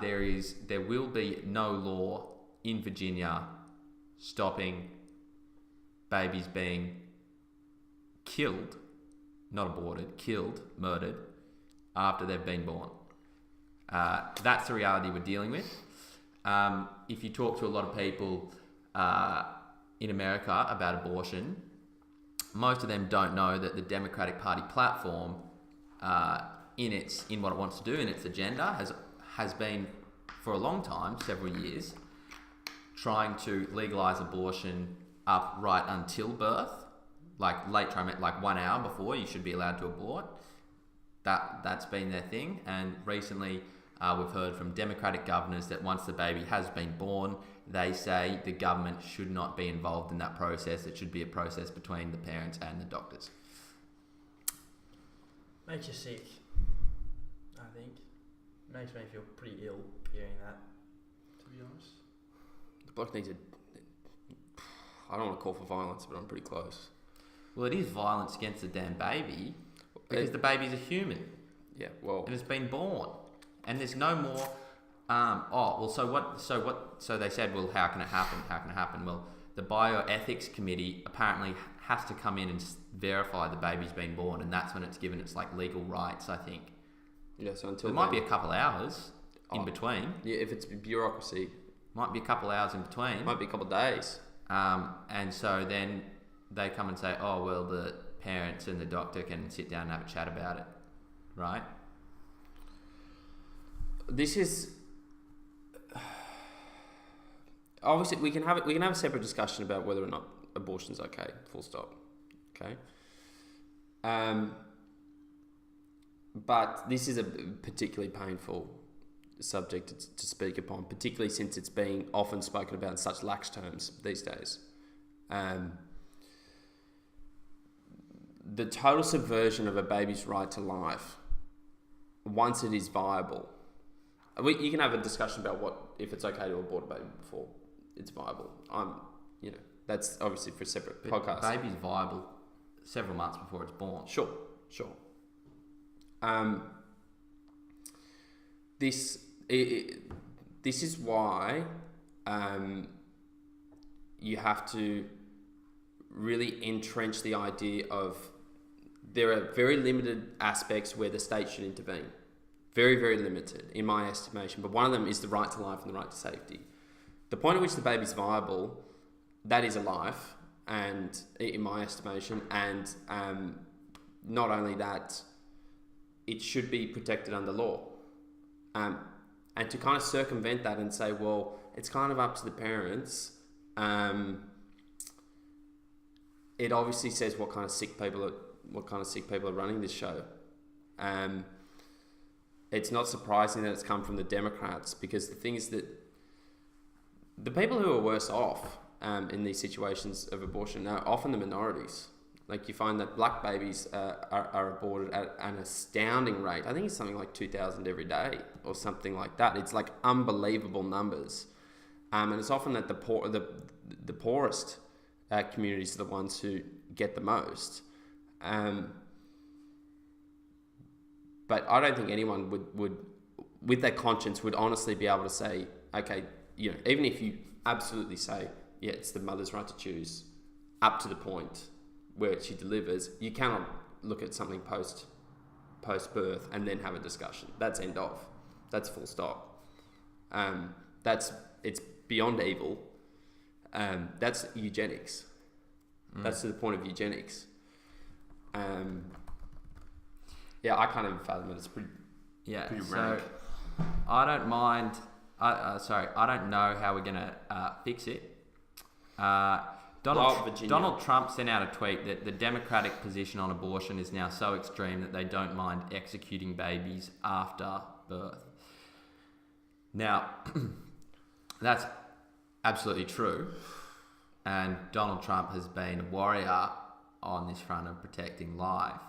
there will be no law in Virginia stopping babies being killed, not aborted, killed, murdered, after they've been born. That's the reality we're dealing with. If you talk to a lot of people in America about abortion, most of them don't know that the Democratic Party platform, in what it wants to do, in its agenda, has been for a long time, several years, trying to legalise abortion up right until birth, like late trimester, like 1 hour before you should be allowed to abort. That's been their thing, and recently we've heard from Democratic governors that once the baby has been born, they say the government should not be involved in that process. It should be a process between the parents and the doctors. Makes you sick, I think. Makes me feel pretty ill hearing that, to be honest. The bloke needs I don't want to call for violence, but I'm pretty close. Well, it is violence against the damn baby because the baby's a human. Yeah, well... And it's been born. And there's no more... So they said, well, how can it happen? How can it happen? Well, the bioethics committee apparently has to come in and verify the baby's been born, and that's when it's given its legal rights, I think. Yeah, so until it might be a couple hours in between. Yeah, if it's bureaucracy. Might be a couple hours in between. Might be a couple of days. And so then they come and say, oh, well, the parents and the doctor can sit down and have a chat about it, right? This is... Obviously, we can have a separate discussion about whether or not abortion's okay, full stop, okay? But this is a particularly painful subject to speak upon, particularly since it's being often spoken about in such lax terms these days. The total subversion of a baby's right to life, once it is viable, you can have a discussion about if it's okay to abort a baby before it's viable. That's obviously for a separate podcast. Baby's viable several months before it's born. Sure. This is why you have to really entrench the idea of there are very limited aspects where the state should intervene. Very, very limited in my estimation. But one of them is the right to life and the right to safety. The point at which the baby's viable, that is a life, and in my estimation, and not only that, it should be protected under law. And to kind of circumvent that and say, well, it's kind of up to the parents. It obviously says what kind of sick people are running this show. It's not surprising that it's come from the Democrats, because the thing is that the people who are worse off in these situations of abortion are often the minorities. Like, you find that black babies are aborted at an astounding rate. I think it's something like 2,000 every day or something like that. It's like unbelievable numbers. And it's often that the poorest communities are the ones who get the most. But I don't think anyone with their conscience, would honestly be able to say, okay, you know, even if you absolutely say, yeah, it's the mother's right to choose, up to the point where she delivers, you cannot look at something post birth and then have a discussion. That's end of. That's full stop. It's beyond evil. That's eugenics. That's to the point of eugenics. Yeah, I can't even fathom it. It's pretty rank. I don't mind. I don't know how we're gonna fix it. Donald Trump sent out a tweet that the Democratic position on abortion is now so extreme that they don't mind executing babies after birth. Now, that's absolutely true, and Donald Trump has been a warrior on this front of protecting life.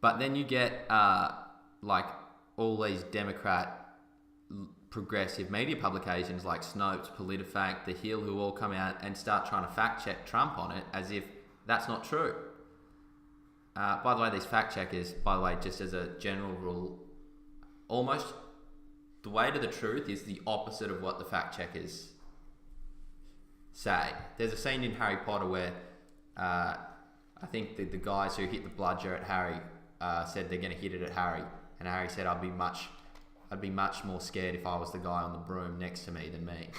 But then you get like all these Democrat progressive media publications like Snopes, PolitiFact, The Hill, who all come out and start trying to fact check Trump on it as if that's not true. By the way, these fact checkers, just as a general rule, almost the way to the truth is the opposite of what the fact checkers say. There's a scene in Harry Potter where I think the guys who hit the bludger at Harry said they're going to hit it at Harry, and Harry said, I'd be much more scared if I was the guy on the broom next to me than me.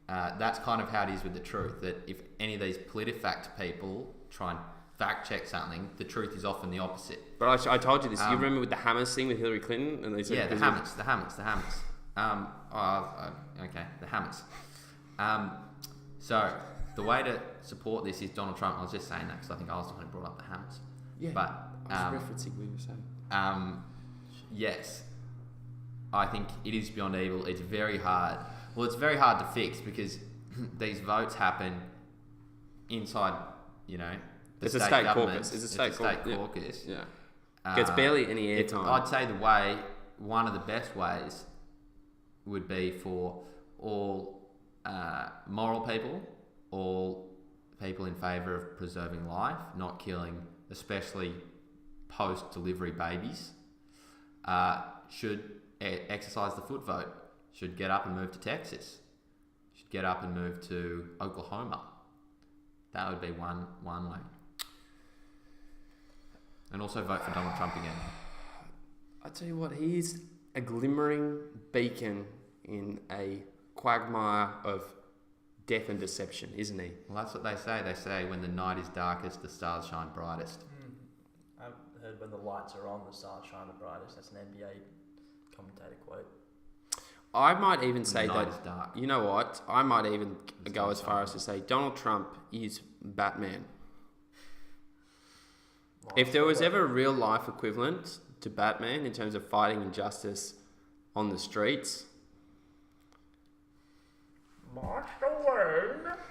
That's kind of how it is with the truth, that if any of these PolitiFact people try and fact check something, the truth is often the opposite. But I told you this. You remember with the Hammers thing with Hillary Clinton? And they said the Hammers. Okay, the Hammers. So the way to support this is Donald Trump. I was just saying that because I think I was the one who brought up the Hammers. Yeah, but I was referencing what you were saying. Yes, I think it is beyond evil. It's very hard. Well, it's very hard to fix because these votes happen inside, the it's a state caucus. It's a state caucus. Yeah. Gets barely any airtime. I'd say one of the best ways would be for all moral people, all people in favour of preserving life, not killing, especially post-delivery babies, should exercise the foot vote, should get up and move to Texas, should get up and move to Oklahoma. That would be one way. And also vote for Donald Trump again. I tell you what, he is a glimmering beacon in a quagmire of death and deception, isn't he? Well, that's what they say. They say when the night is darkest, the stars shine brightest. I've heard when the lights are on, the stars shine the brightest. That's an NBA commentator quote. I might even say the night that, is dark. You know what? I might even go as far as to say Donald Trump is Batman. If there was ever a real life equivalent to Batman in terms of fighting injustice on the streets,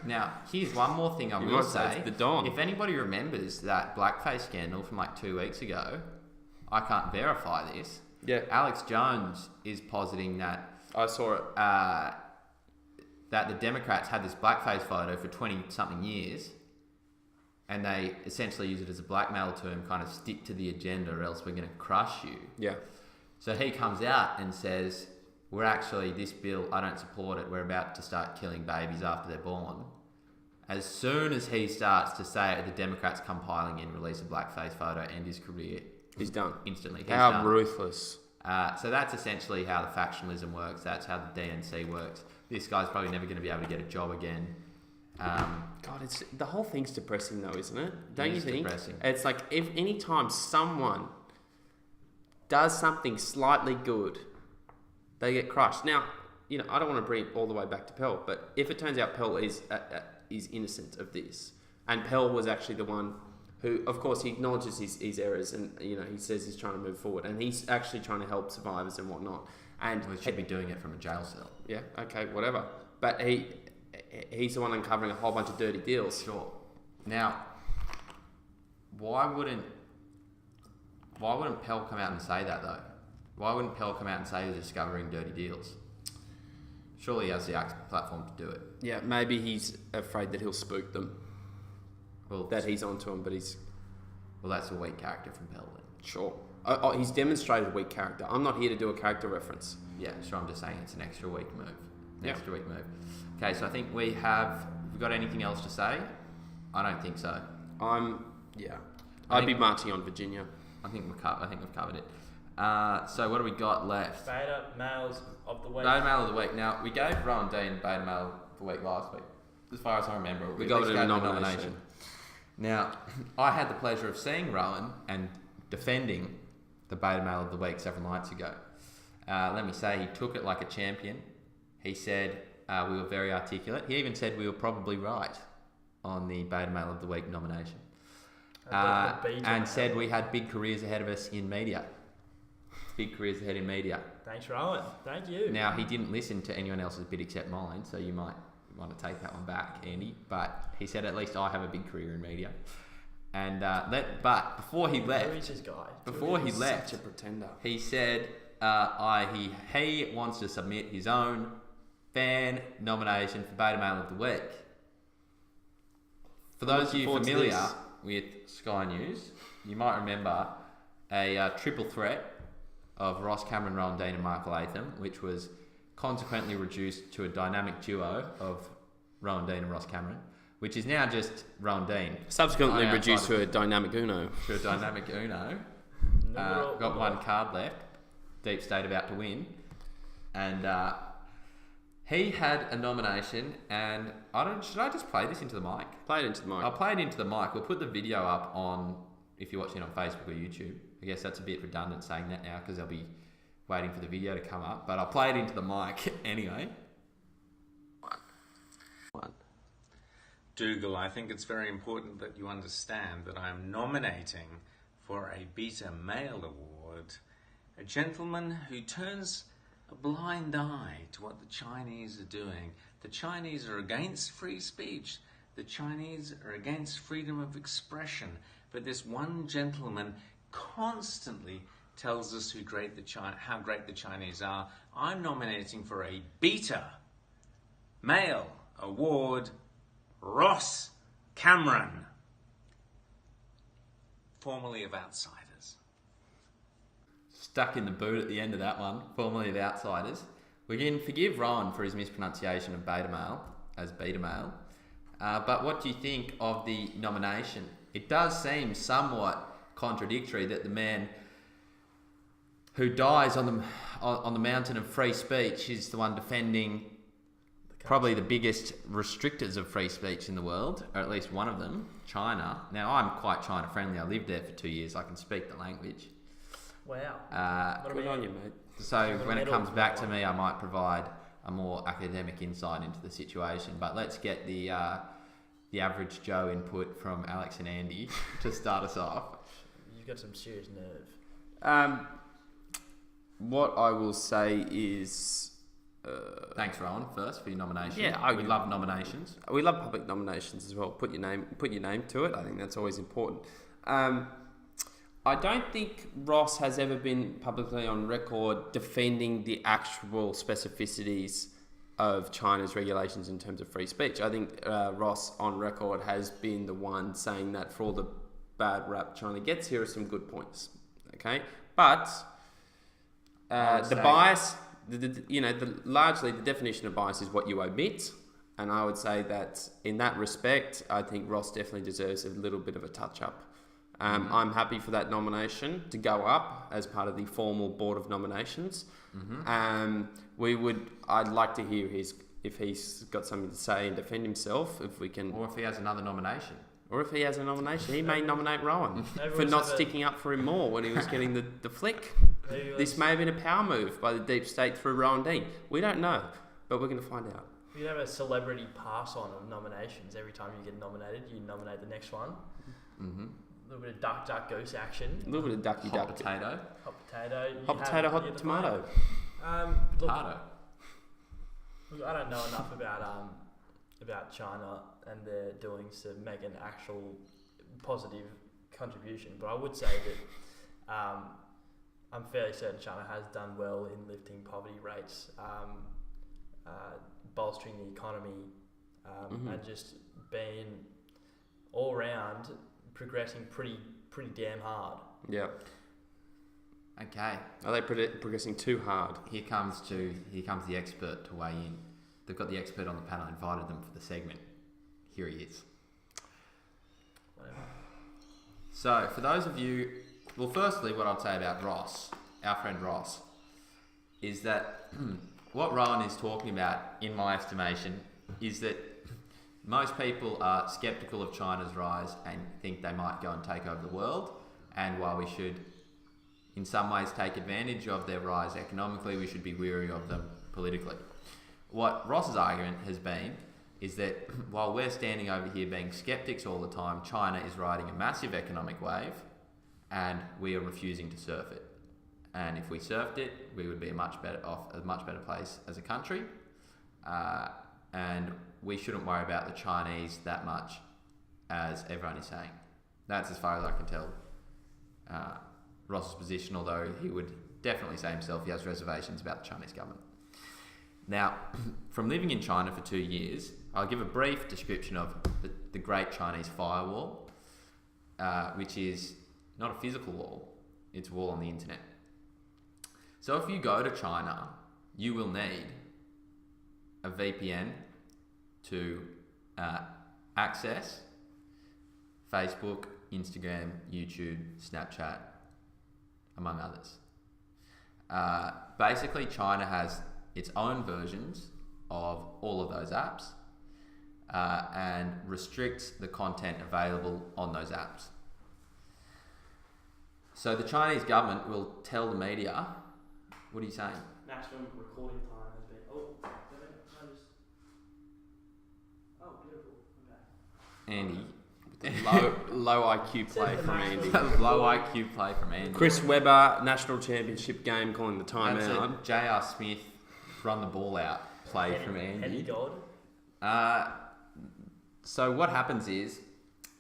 now, here's one more thing I will say. It's the Don. If anybody remembers that blackface scandal from like 2 weeks ago, I can't verify this. Yeah. Alex Jones is positing that I saw it. That the Democrats had this blackface photo for 20-something years, and they essentially use it as a blackmail term, kind of stick to the agenda or else we're going to crush you. Yeah. So he comes out and says, this bill, I don't support it. We're about to start killing babies after they're born. As soon as he starts to say it, the Democrats come piling in, release a blackface photo, end his career. He's done. Instantly. How ruthless. So that's essentially how the factionalism works. That's how the DNC works. This guy's probably never going to be able to get a job again. God, the whole thing's depressing though, isn't it? Don't you think? Depressing. It's like if any time someone does something slightly good, they get crushed. Now, I don't want to bring it all the way back to Pell, but if it turns out Pell is innocent of this, and Pell was actually the one who, of course, he acknowledges his errors, and he says he's trying to move forward, and he's actually trying to help survivors and whatnot. And he should be doing it from a jail cell. Yeah. Okay. Whatever. But he's the one uncovering a whole bunch of dirty deals. Sure. Now, why wouldn't Pell come out and say that though? Why wouldn't Pell come out and say he's discovering dirty deals? Surely he has the platform to do it. Yeah, maybe he's afraid that he'll spook them. Well, that he's onto him, but he's... Well, that's a weak character from Pell then. Sure. He's demonstrated weak character. I'm not here to do a character reference. Yeah, sure. I'm just saying it's an extra week move. Yep. Extra week move. Okay, so I think we have got anything else to say? I don't think so. I'd be marching on Virginia. I think we've covered it. So what do we got left? Beta males of the week. Beta male of the week. Now, we gave Rowan Dean beta male of the week last week. As far as I remember, We got it in a nomination. Now, I had the pleasure of seeing Rowan and defending the beta male of the week several nights ago. Let me say, he took it like a champion. He said we were very articulate. He even said we were probably right on the beta male of the week nomination. And said we had big careers ahead of us in media. Big careers ahead in media. Thanks, Rowan. Thank you. Now, he didn't listen to anyone else's bid except mine, so you might want to take that one back, Andy. But he said at least I have a big career in media. And but before he left, Who is this guy? Such a pretender. he said he wants to submit his own fan nomination for beta male of the week. For those of you familiar with Sky News, you might remember a triple threat of Ross Cameron, Rowan Dean and Mark Latham, which was consequently reduced to a dynamic duo of Rowan Dean and Ross Cameron, which is now just Rowan Dean. Subsequently reduced to a dynamic Uno. To a dynamic Uno. Got one card left. Deep State about to win. And he had a nomination, and should I just play this into the mic? Play it into the mic. I'll play it into the mic. We'll put the video up on, if you're watching on Facebook or YouTube. I guess that's a bit redundant saying that now because they'll be waiting for the video to come up. But I'll play it into the mic anyway. Dougal, I think it's very important that you understand that I'm nominating for a Beta Male Award a gentleman who turns a blind eye to what the Chinese are doing. The Chinese are against free speech. The Chinese are against freedom of expression. But this one gentleman constantly tells us how great the Chinese are. I'm nominating for a Beta Male Award, Ross Cameron, formerly of Outsiders. Stuck in the boot at the end of that one, formerly of Outsiders. We can forgive Rowan for his mispronunciation of beta male as beta male. But what do you think of the nomination? It does seem somewhat contradictory that the man who dies on the mountain of free speech is the one defending probably the biggest restrictors of free speech in the world, or at least one of them, China. Now, I'm quite China friendly. I lived there for 2 years. I can speak the language. Wow. Good on you, mate. So when it comes back to me, I might provide a more academic insight into the situation. But let's get the average Joe input from Alex and Andy to start us off. You've got some serious nerve. What I will say is... Thanks, Rowan, first for your nomination. Yeah, we love nominations. We love public nominations as well. Put your name to it. I think that's always important. I don't think Ross has ever been publicly on record defending the actual specificities of China's regulations in terms of free speech. I think Ross on record has been the one saying that for all the bad rap China gets, here are some good points. Okay, but the bias, largely the definition of bias is what you omit, and I would say that in that respect, I think Ross definitely deserves a little bit of a touch up. I'm happy for that nomination to go up as part of the formal board of nominations. I'd like to hear if he's got something to say and defend himself, if we can, or if he has another nomination. He may nominate Rowan for not sticking up for him more when he was getting the flick. This may have been a power move by the deep state through Rowan Dean. We don't know, but we're going to find out. You have a celebrity pass on of nominations. Every time you get nominated, you nominate the next one. Mm-hmm. A little bit of duck goose action. A little bit of ducky duck. Hot potato. Hot tomato. Potato. Look, I don't know enough about China and their doings to make an actual positive contribution, but I would say that I'm fairly certain China has done well in lifting poverty rates, bolstering the economy, and just being all round progressing pretty damn hard. Yeah. Okay. Are they progressing too hard? Here comes the expert to weigh in. They've got the expert on the panel. Invited them for the segment. Here he is. Whatever. So, for those of you, well, firstly, what I'd say about Ross, our friend Ross, is that what Rowan is talking about, in my estimation, is that most people are sceptical of China's rise and think they might go and take over the world. And while we should, in some ways, take advantage of their rise economically, we should be wary of them politically. What Ross's argument has been is that while we're standing over here being skeptics all the time, China is riding a massive economic wave and we are refusing to surf it. And if we surfed it, we would be a much better place as a country. And we shouldn't worry about the Chinese that much as everyone is saying. That's as far as I can tell Ross's position, although he would definitely say himself he has reservations about the Chinese government. Now, from living in China for 2 years, I'll give a brief description of the Great Chinese Firewall, which is not a physical wall, it's a wall on the internet. So if you go to China, you will need a VPN to access Facebook, Instagram, YouTube, Snapchat, among others. Basically, China has its own versions of all of those apps and restricts the content available on those apps. So the Chinese government will tell the media, what are you saying? Maximum recording time has been. Beautiful. Okay. Andy. Low IQ play from Andy. Low IQ play from Andy. Chris Webber, national championship game, calling the That's timeout. it. J.R. Smith, run the ball out play from Heady Andy. God. So what happens is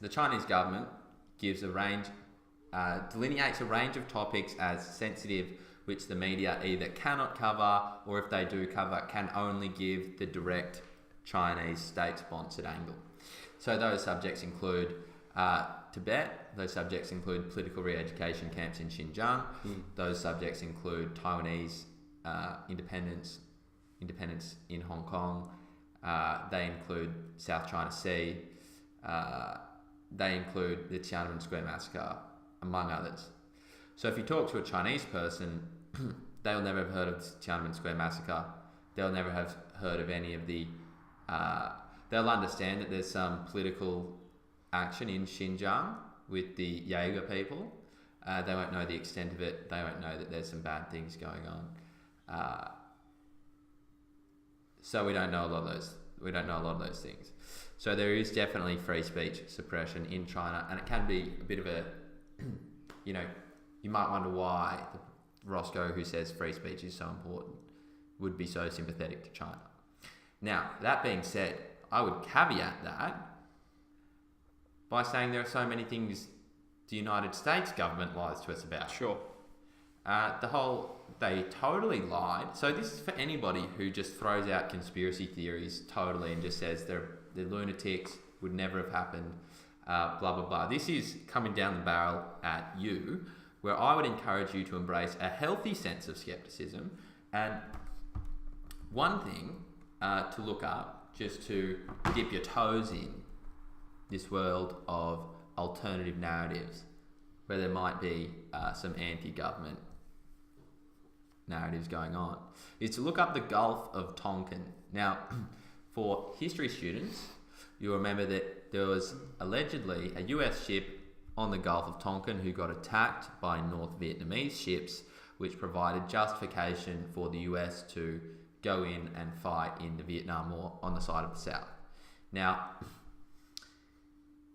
the Chinese government gives a range, delineates a range of topics as sensitive, which the media either cannot cover, or if they do cover, can only give the direct Chinese state-sponsored angle. So those subjects include Tibet, those subjects include political re-education camps in Xinjiang, those subjects include Taiwanese independence in Hong Kong, they include South China Sea, they include the Tiananmen Square massacre, among others. So if you talk to a Chinese person, they'll never have heard of the Tiananmen Square massacre, they'll never have heard of any of the they'll understand that there's some political action in Xinjiang with the Jaeger people. They won't know the extent of it. They won't know that there's some bad things going on. So we don't know a lot of those. We don't know a lot of those things. So there is definitely free speech suppression in China, and it can be a bit of a, you might wonder why Roscoe, who says free speech is so important, would be so sympathetic to China. Now, that being said, I would caveat that by saying there are so many things the United States government lies to us about. Sure. They totally lied. So this is for anybody who just throws out conspiracy theories totally and just says they're lunatics, would never have happened, blah, blah, blah. This is coming down the barrel at you, where I would encourage you to embrace a healthy sense of skepticism. And one thing to look up, just to dip your toes in this world of alternative narratives, where there might be some anti-government narratives going on, is to look up the Gulf of Tonkin. Now, for history students, you'll remember that there was allegedly a US ship on the Gulf of Tonkin who got attacked by North Vietnamese ships, which provided justification for the US to go in and fight in the Vietnam War on the side of the South. Now,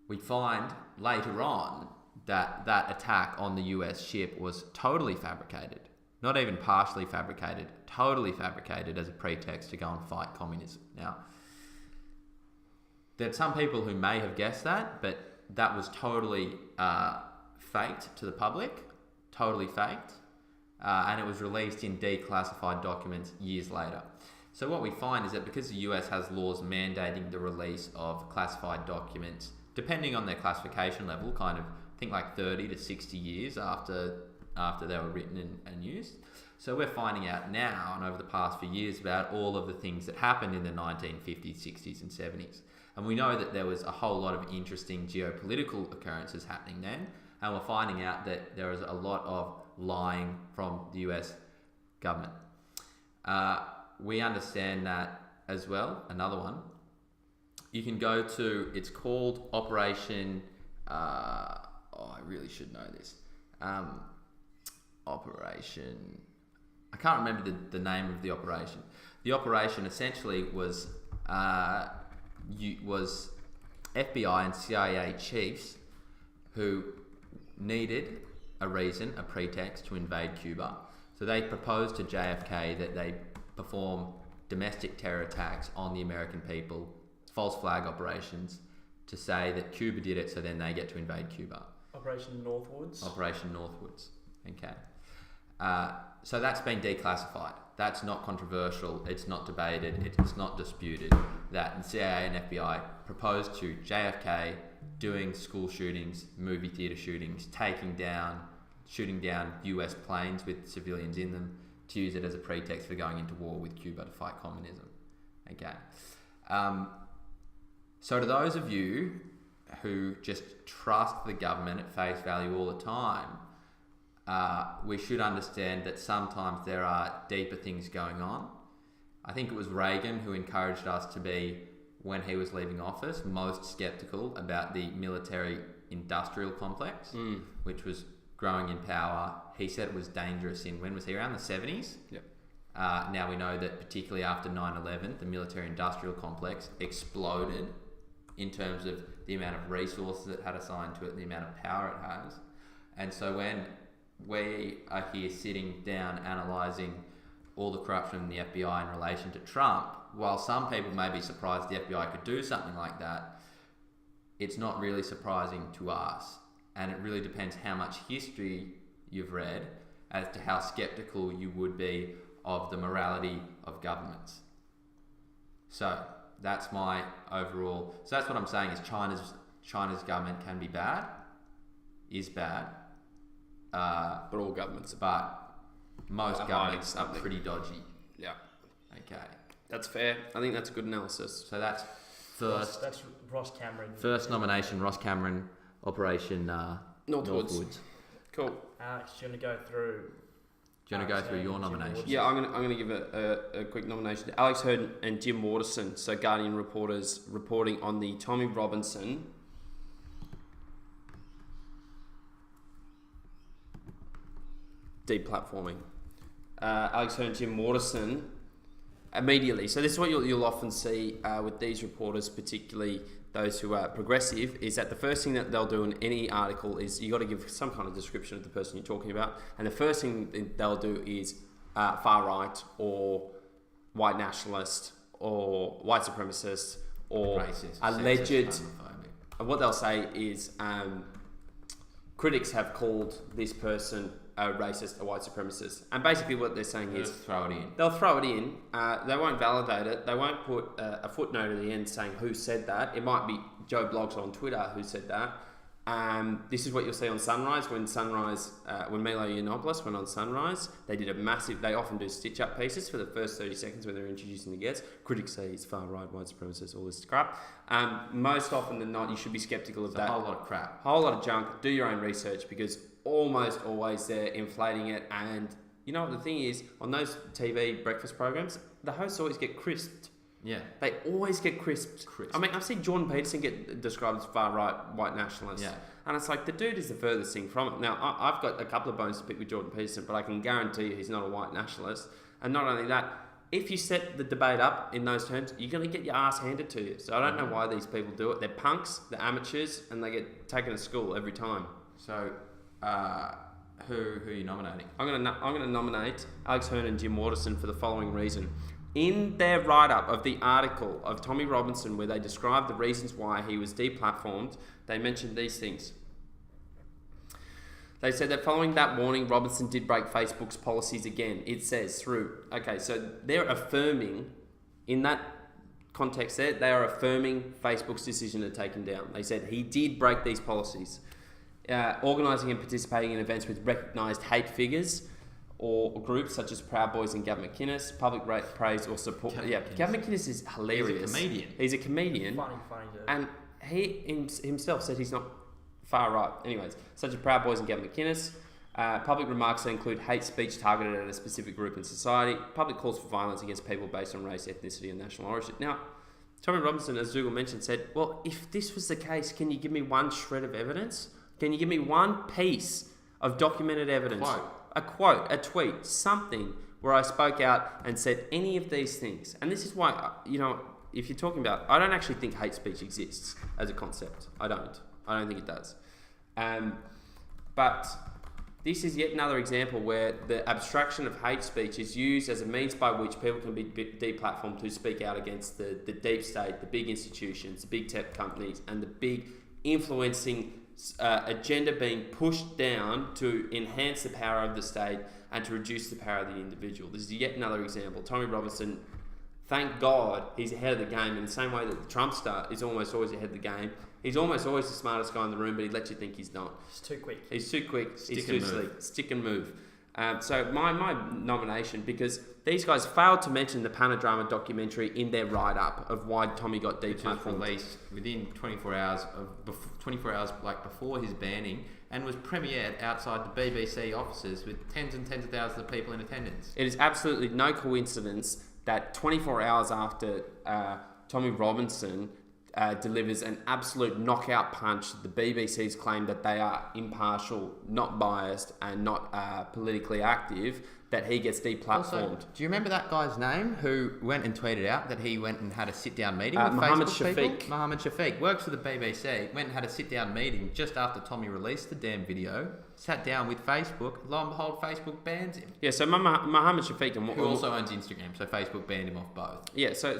we find later on that that attack on the US ship was totally fabricated. Not even partially fabricated, totally fabricated as a pretext to go and fight communism. Now, there are some people who may have guessed that, but that was totally faked to the public, totally faked. And it was released in declassified documents years later. So what we find is that because the US has laws mandating the release of classified documents, depending on their classification level, kind of, I think like 30 to 60 years after after they were written and used. So we're finding out now and over the past few years about all of the things that happened in the 1950s, 60s and 70s. And we know that there was a whole lot of interesting geopolitical occurrences happening then. And we're finding out that there is a lot of lying from the US government. We understand that as well. Another one. You can go to, it's called Operation, I really should know this. Operation, I can't remember the name of the operation. The operation essentially was FBI and CIA chiefs who needed a reason, a pretext to invade Cuba. So they proposed to JFK that they perform domestic terror attacks on the American people, false flag operations, to say that Cuba did it, so then they get to invade Cuba. Operation Northwoods. Operation Northwoods. Okay. So that's been declassified. That's not controversial. It's not debated. It's not disputed that the CIA and FBI proposed to JFK doing school shootings, movie theatre shootings, shooting down US planes with civilians in them to use it as a pretext for going into war with Cuba to fight communism. Okay. So to those of you who just trust the government at face value all the time, we should understand that sometimes there are deeper things going on. I think it was Reagan who encouraged us to be, when he was leaving office, most sceptical about the military-industrial complex, which was growing in power. He said it was dangerous when was he, around the 70s? Yep. Now we know that particularly after 9/11, the military-industrial complex exploded in terms of the amount of resources it had assigned to it and the amount of power it has. And so when we are here sitting down analysing all the corruption in the FBI in relation to Trump, while some people may be surprised the FBI could do something like that, it's not really surprising to us. And it really depends how much history you've read as to how sceptical you would be of the morality of governments. So that's my overall. So that's what I'm saying is China's government can be bad, is bad. But all governments are But most governments are pretty dodgy. Yeah. Okay. That's fair. I think that's a good analysis. So that's first. That's Ross Cameron. First nomination, Ross Cameron, Operation Northwoods. Cool. Alex, do you want to go through? Do you want to go through your nomination? Yeah, I'm gonna give a quick nomination to Alex Hurd and Jim Waterson, so Guardian reporters reporting on the Tommy Robinson deplatforming. Alex Hurd and Jim Waterson immediately. So this is what you'll often see with these reporters, particularly those who are progressive, is that the first thing that they'll do in any article is you got to give some kind of description of the person you're talking about, and the first thing they'll do is far right or white nationalist or white supremacist or racist, alleged. sexist, homophobic. What they'll say is critics have called this person a racist, a white supremacist, and basically what they're saying is throw it in. They'll throw it in. They won't validate it. They won't put a footnote at the end saying who said that. It might be Joe Blogs on Twitter who said that. This is what you'll see on Sunrise. When Milo Yiannopoulos went on Sunrise, they did a massive. They often do stitch-up pieces for the first 30 seconds when they're introducing the guests. Critics say he's far right, white supremacist, all this crap. Most often than not, you should be skeptical of that. A whole lot of crap. Whole lot of junk. Do your own research because almost always they're inflating it. And you know what the thing is, on those TV breakfast programs, the hosts always get crisped. Yeah. They always get crisped. I mean, I've seen Jordan Peterson get described as far right white nationalist. Yeah. And it's like, the dude is the furthest thing from it. Now, I've got a couple of bones to pick with Jordan Peterson, but I can guarantee you he's not a white nationalist. And not only that, if you set the debate up in those terms, you're going to get your ass handed to you. So I don't know why these people do it. They're punks, they're amateurs, and they get taken to school every time. So, who are you nominating? I'm going to nominate Alex Hurd and Jim Waterson for the following reason. In their write-up of the article of Tommy Robinson, where they described the reasons why he was deplatformed, they mentioned these things. They said that following that warning, Robinson did break Facebook's policies again. It says through. Okay, so they're affirming, in that context there, they are affirming Facebook's decision to take him down. They said he did break these policies. organising and participating in events with recognised hate figures or groups such as Proud Boys and Gavin McInnes, public praise or support. Gavin McInnes is hilarious. He's a comedian. Funny dude. And he himself said he's not far right. Anyways, such as Proud Boys and Gavin McInnes. Public remarks that include hate speech targeted at a specific group in society. Public calls for violence against people based on race, ethnicity and national origin. Now, Tommy Robinson, as Dougal mentioned, said, well, if this was the case, can you give me one shred of evidence? Can you give me one piece of documented evidence? A quote, a tweet, something where I spoke out and said any of these things. And this is why, if you're talking about, I don't actually think hate speech exists as a concept. I don't think it does. But this is yet another example where the abstraction of hate speech is used as a means by which people can be deplatformed to speak out against the deep state, the big institutions, the big tech companies, and the big influencing agenda being pushed down to enhance the power of the state and to reduce the power of the individual. This is yet another example. Tommy Robinson, thank God, he's ahead of the game in the same way that the Trumpster is almost always ahead of the game. He's almost always the smartest guy in the room, but he lets you think he's not. He's too quick. He's too quick. He's too sleek. Stick and move. So my nomination, because these guys failed to mention the Panodrama documentary in their write-up of why Tommy got deplatformed. Which was released within 24 hours before his banning, and was premiered outside the BBC offices with tens and tens of thousands of people in attendance. It is absolutely no coincidence that 24 hours after Tommy Robinson delivers an absolute knockout punch, the BBC's claim that they are impartial, not biased, and not politically active, that he gets deplatformed. Also, do you remember that guy's name who went and tweeted out that he went and had a sit-down meeting with Mohammed Facebook Shafiq. people? Mohammed Shafiq works for the BBC, went and had a sit-down meeting just after Tommy released the damn video, sat down with Facebook, lo and behold, Facebook bans him. Yeah, so Mohammed Shafiq... Who also owns Instagram, so Facebook banned him off both. Yeah, so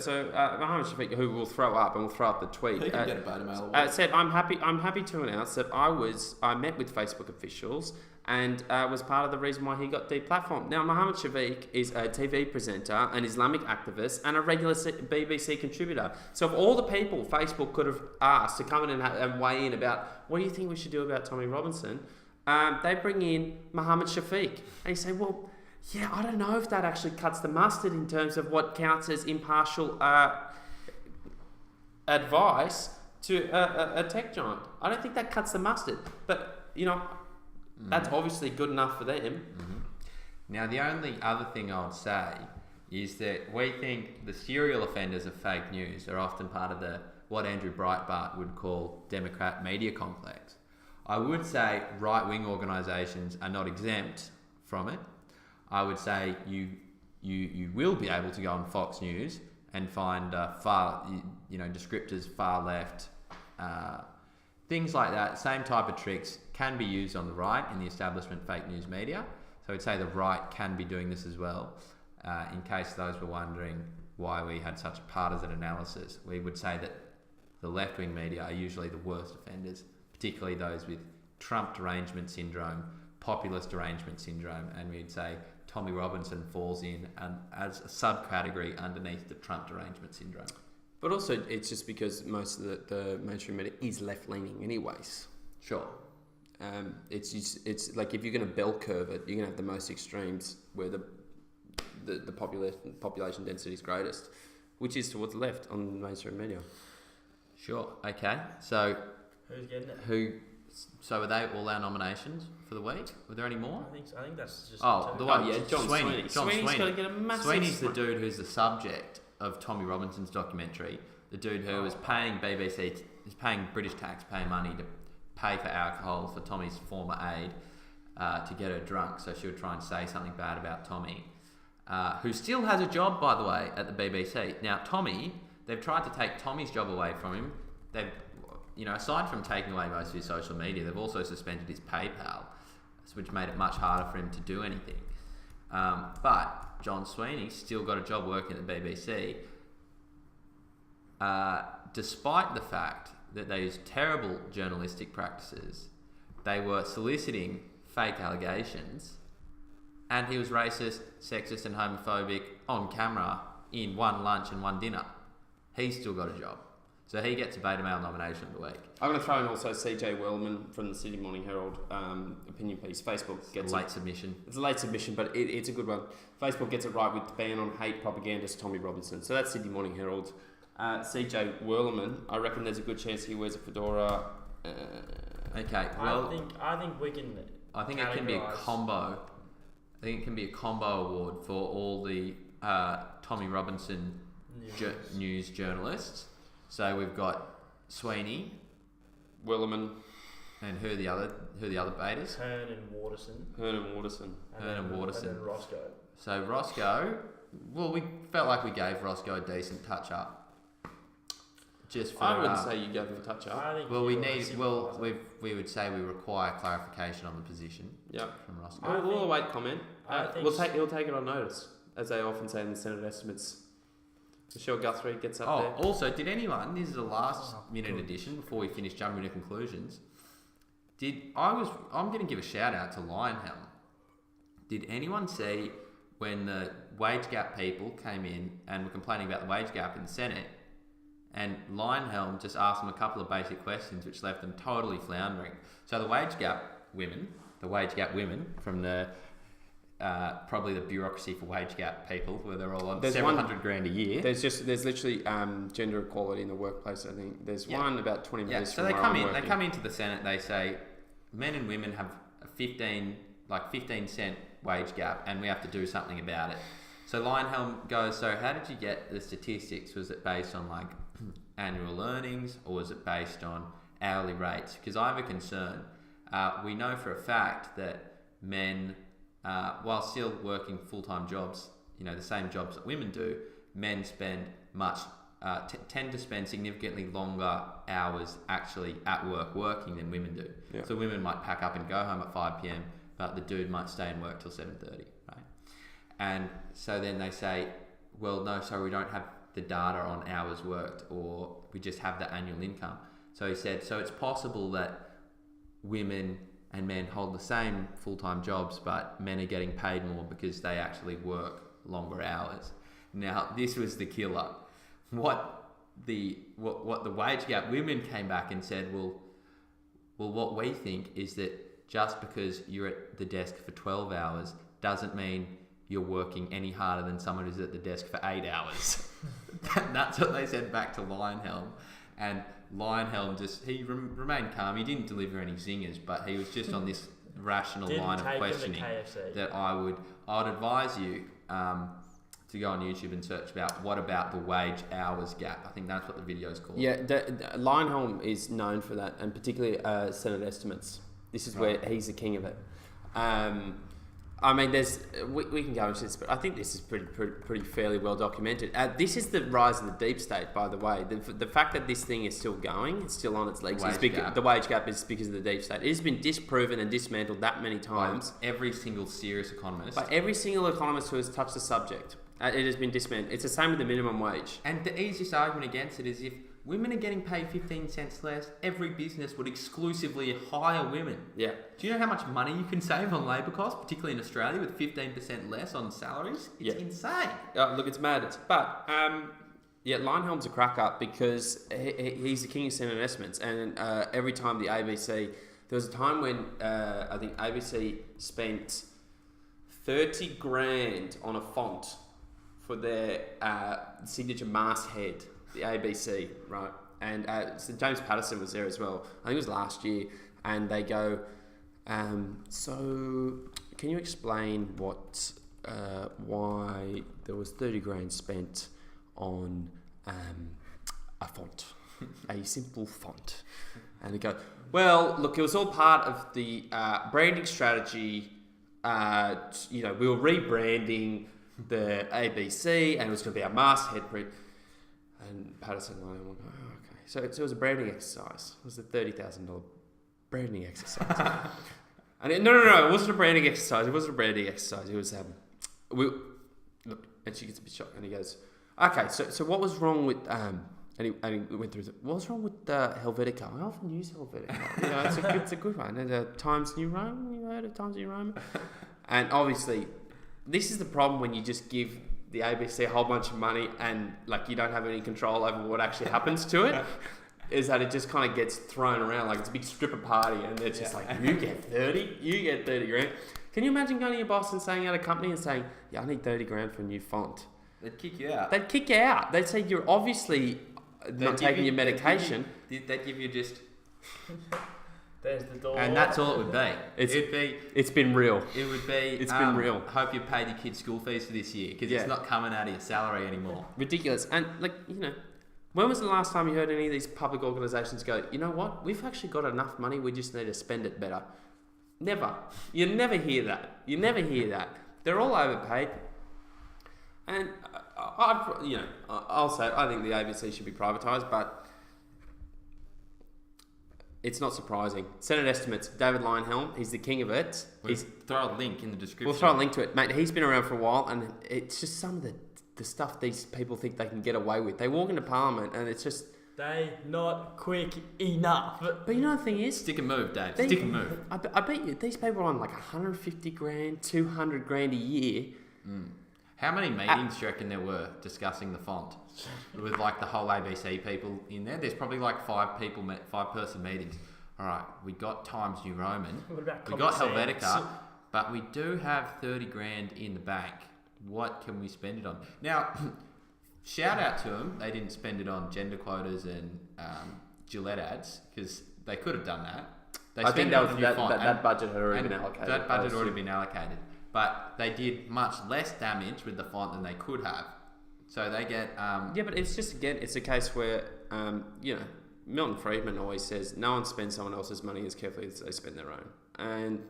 Mohammed Shafiq, who will throw up and will throw up the tweet, He can get a Beta Mail award. said, I'm happy to announce that I met with Facebook officials and was part of the reason why he got deplatformed. Now, Mohammed Shafiq is a TV presenter, an Islamic activist, and a regular BBC contributor. So of all the people Facebook could have asked to come in and weigh in about what do you think we should do about Tommy Robinson, they bring in Mohammed Shafiq. And you say, well, yeah, I don't know if that actually cuts the mustard in terms of what counts as impartial advice to a tech giant. I don't think that cuts the mustard. But, that's obviously good enough for them. Mm-hmm. Now, the only other thing I would say is that we think the serial offenders of fake news are often part of what Andrew Breitbart would call Democrat media complex. I would say right-wing organisations are not exempt from it. I would say you will be able to go on Fox News and find descriptors far left, things like that. Same type of tricks can be used on the right in the establishment fake news media. So I'd say the right can be doing this as well. In case those were wondering why we had such a partisan analysis, we would say that the left-wing media are usually the worst offenders, particularly those with Trump derangement syndrome, populist derangement syndrome, and we'd say Tommy Robinson falls in as a subcategory underneath the Trump derangement syndrome. But also, it's just because most of the mainstream media is left-leaning anyways. Sure. It's like if you're going to bell curve it, you're going to have the most extremes where the population density is greatest, which is towards the left on the mainstream media. Sure. Okay. So who's getting it? So were they all our nominations for the week? Were there any more? I think that's just. John Sweeney. Sweeney's got to get a massive. Sweeney's the dude who's the subject of Tommy Robinson's documentary. The dude who was paying BBC, is paying British taxpayer money to pay for alcohol for Tommy's former aide to get her drunk, so she would try and say something bad about Tommy, who still has a job, by the way, at the BBC. Now, they've tried to take Tommy's job away from him. They've, aside from taking away most of his social media, they've also suspended his PayPal, which made it much harder for him to do anything. But John Sweeney still got a job working at the BBC, despite the fact that they used terrible journalistic practices. They were soliciting fake allegations, and he was racist, sexist and homophobic on camera in one lunch and one dinner. He's still got a job. So he gets a beta male nomination of the week. I'm going to throw in also CJ Wellman from the Sydney Morning Herald opinion piece. Facebook gets late submission. It's a late submission, but it's a good one. Facebook gets it right with the ban on hate propagandist Tommy Robinson. So that's Sydney Morning Herald. CJ Wellman, I reckon there's a good chance he wears a fedora. Okay, well, I think we can. I think it can be a combo. I think it can be a combo award for all the Tommy Robinson news journalists. So we've got Sweeney, Wellerman, and who are the other betas? Hearn and Waterson. And then Roscoe. So Roscoe, well, we felt like we gave Roscoe a decent touch up. Just for, I wouldn't say you gave him a touch up. We would say we require clarification on the position. Yep. From Roscoe. We'll await comment. He'll take it on notice, as they often say in the Senate estimates. Michelle Guthrie gets up there. Also, did anyone? This is the last minute edition before we finish jumping to conclusions. I'm going to give a shout out to Lionhelm. Did anyone see when the wage gap people came in and were complaining about the wage gap in the Senate? And Lionhelm just asked them a couple of basic questions which left them totally floundering. So the wage gap women from the probably the bureaucracy for wage gap people, where they're all on $700,000 a year. There's literally gender equality in the workplace. I think there's one about 20 minutes. So they come into the Senate. They say men and women have a 15 cent wage gap, and we have to do something about it. So Lionhelm goes, so how did you get the statistics? Was it based on like annual earnings, or was it based on hourly rates? Because I have a concern. We know for a fact that men, while still working full-time jobs, the same jobs that women do, men spend tend to spend significantly longer hours actually at work working than women do. Yeah. So women might pack up and go home at 5 p.m, but the dude might stay and work till 7:30, right? And so then they say, well, no, sorry, we don't have the data on hours worked, or we just have the annual income. So he said, so it's possible that women and men hold the same full-time jobs, but men are getting paid more because they actually work longer hours. Now, this was the killer. What the wage gap women came back and said, well, what we think is that just because you're at the desk for 12 hours doesn't mean you're working any harder than someone who's at the desk for 8 hours. That's what they said back to Lionhelm. And Lionhelm he remained calm. He didn't deliver any zingers, but he was just on this rational line of questioning that I would advise you to go on YouTube and search about what about the wage hours gap. I think that's what the video's called. Yeah, Lionhelm is known for that, and particularly Senate estimates. This is where he's the king of it. I mean, we can go into this, but I think this is pretty fairly well documented. This is the rise of the deep state, by the way. The fact that this thing is still going, it's still on its legs. The wage gap is because of the deep state. It has been disproven and dismantled that many times. By every single serious economist. By every single economist who has touched the subject. It has been dismantled. It's the same with the minimum wage. And the easiest argument against it is if women are getting paid 15 cents less, every business would exclusively hire women. Yeah. Do you know how much money you can save on labour costs, particularly in Australia, with 15% less on salaries? It's insane. Look, it's mad. But, Lionhelm's a crack up because he's the king of Senate estimates. And every time the ABC... There was a time when I think ABC spent $30,000 on a font for their signature masthead, the ABC, right? And so James Patterson was there as well. I think it was last year. And they go, so can you explain why there was $30,000 spent on a font, a simple font? And they go, well, look, it was all part of the branding strategy. We were rebranding the ABC, and it was going to be our masthead print. And Patterson and I went, oh, okay. So it was a branding exercise. It was a $30,000 branding exercise. And no, it wasn't a branding exercise. It wasn't a branding exercise. It was look, and she gets a bit shocked, and he goes, okay, so what was wrong with and he went through what was wrong with Helvetica? I often use Helvetica. It's a good one. And Times New Roman. You heard of Times New Roman? And obviously, this is the problem when you just give the ABC a whole bunch of money and like you don't have any control over what actually happens to it, is that it just kind of gets thrown around like it's a big stripper party, and it's just like, you get 30 grand. Can you imagine going to your boss and saying at a company and saying, yeah, I need 30 grand for a new font? They'd kick you out. They'd kick you out. They'd say you're obviously not taking your medication. They'd give you just... There's the door. And that's all it would be. It's been real. It would be... It's been real. Hope you paid your kids' school fees for this year, because it's not coming out of your salary anymore. Ridiculous. And like, you know, when was the last time you heard any of these public organisations go, you know what, we've actually got enough money, we just need to spend it better? Never. You never hear that. They're all overpaid. And I'll say I think the ABC should be privatised, but it's not surprising. Senate estimates, David Lionhelm, he's the king of it. Throw a link in the description. We'll throw a link to it. Mate, he's been around for a while, and it's just some of the stuff these people think they can get away with. They walk into Parliament, and it's just... They not quick enough. But you know the thing is... Stick and move, Dave. Stick and move. I bet you, these people are on like 150 grand, 200 grand a year. How many meetings do you reckon there were discussing the font? With like the whole ABC people in there? There's probably like 5-person meetings. All right, we got Times New Roman. What about we got Common Helvetica, Sense? but we do have 30 grand in the bank. What can we spend it on? Now, shout out to them. They didn't spend it on gender quotas and Gillette ads, because they could have done that. I think that budget had already been allocated. That budget had already been allocated. But they did much less damage with the font than they could have. So they get... Yeah, but it's just, again, it's a case where, Milton Friedman always says, no one spends someone else's money as carefully as they spend their own. And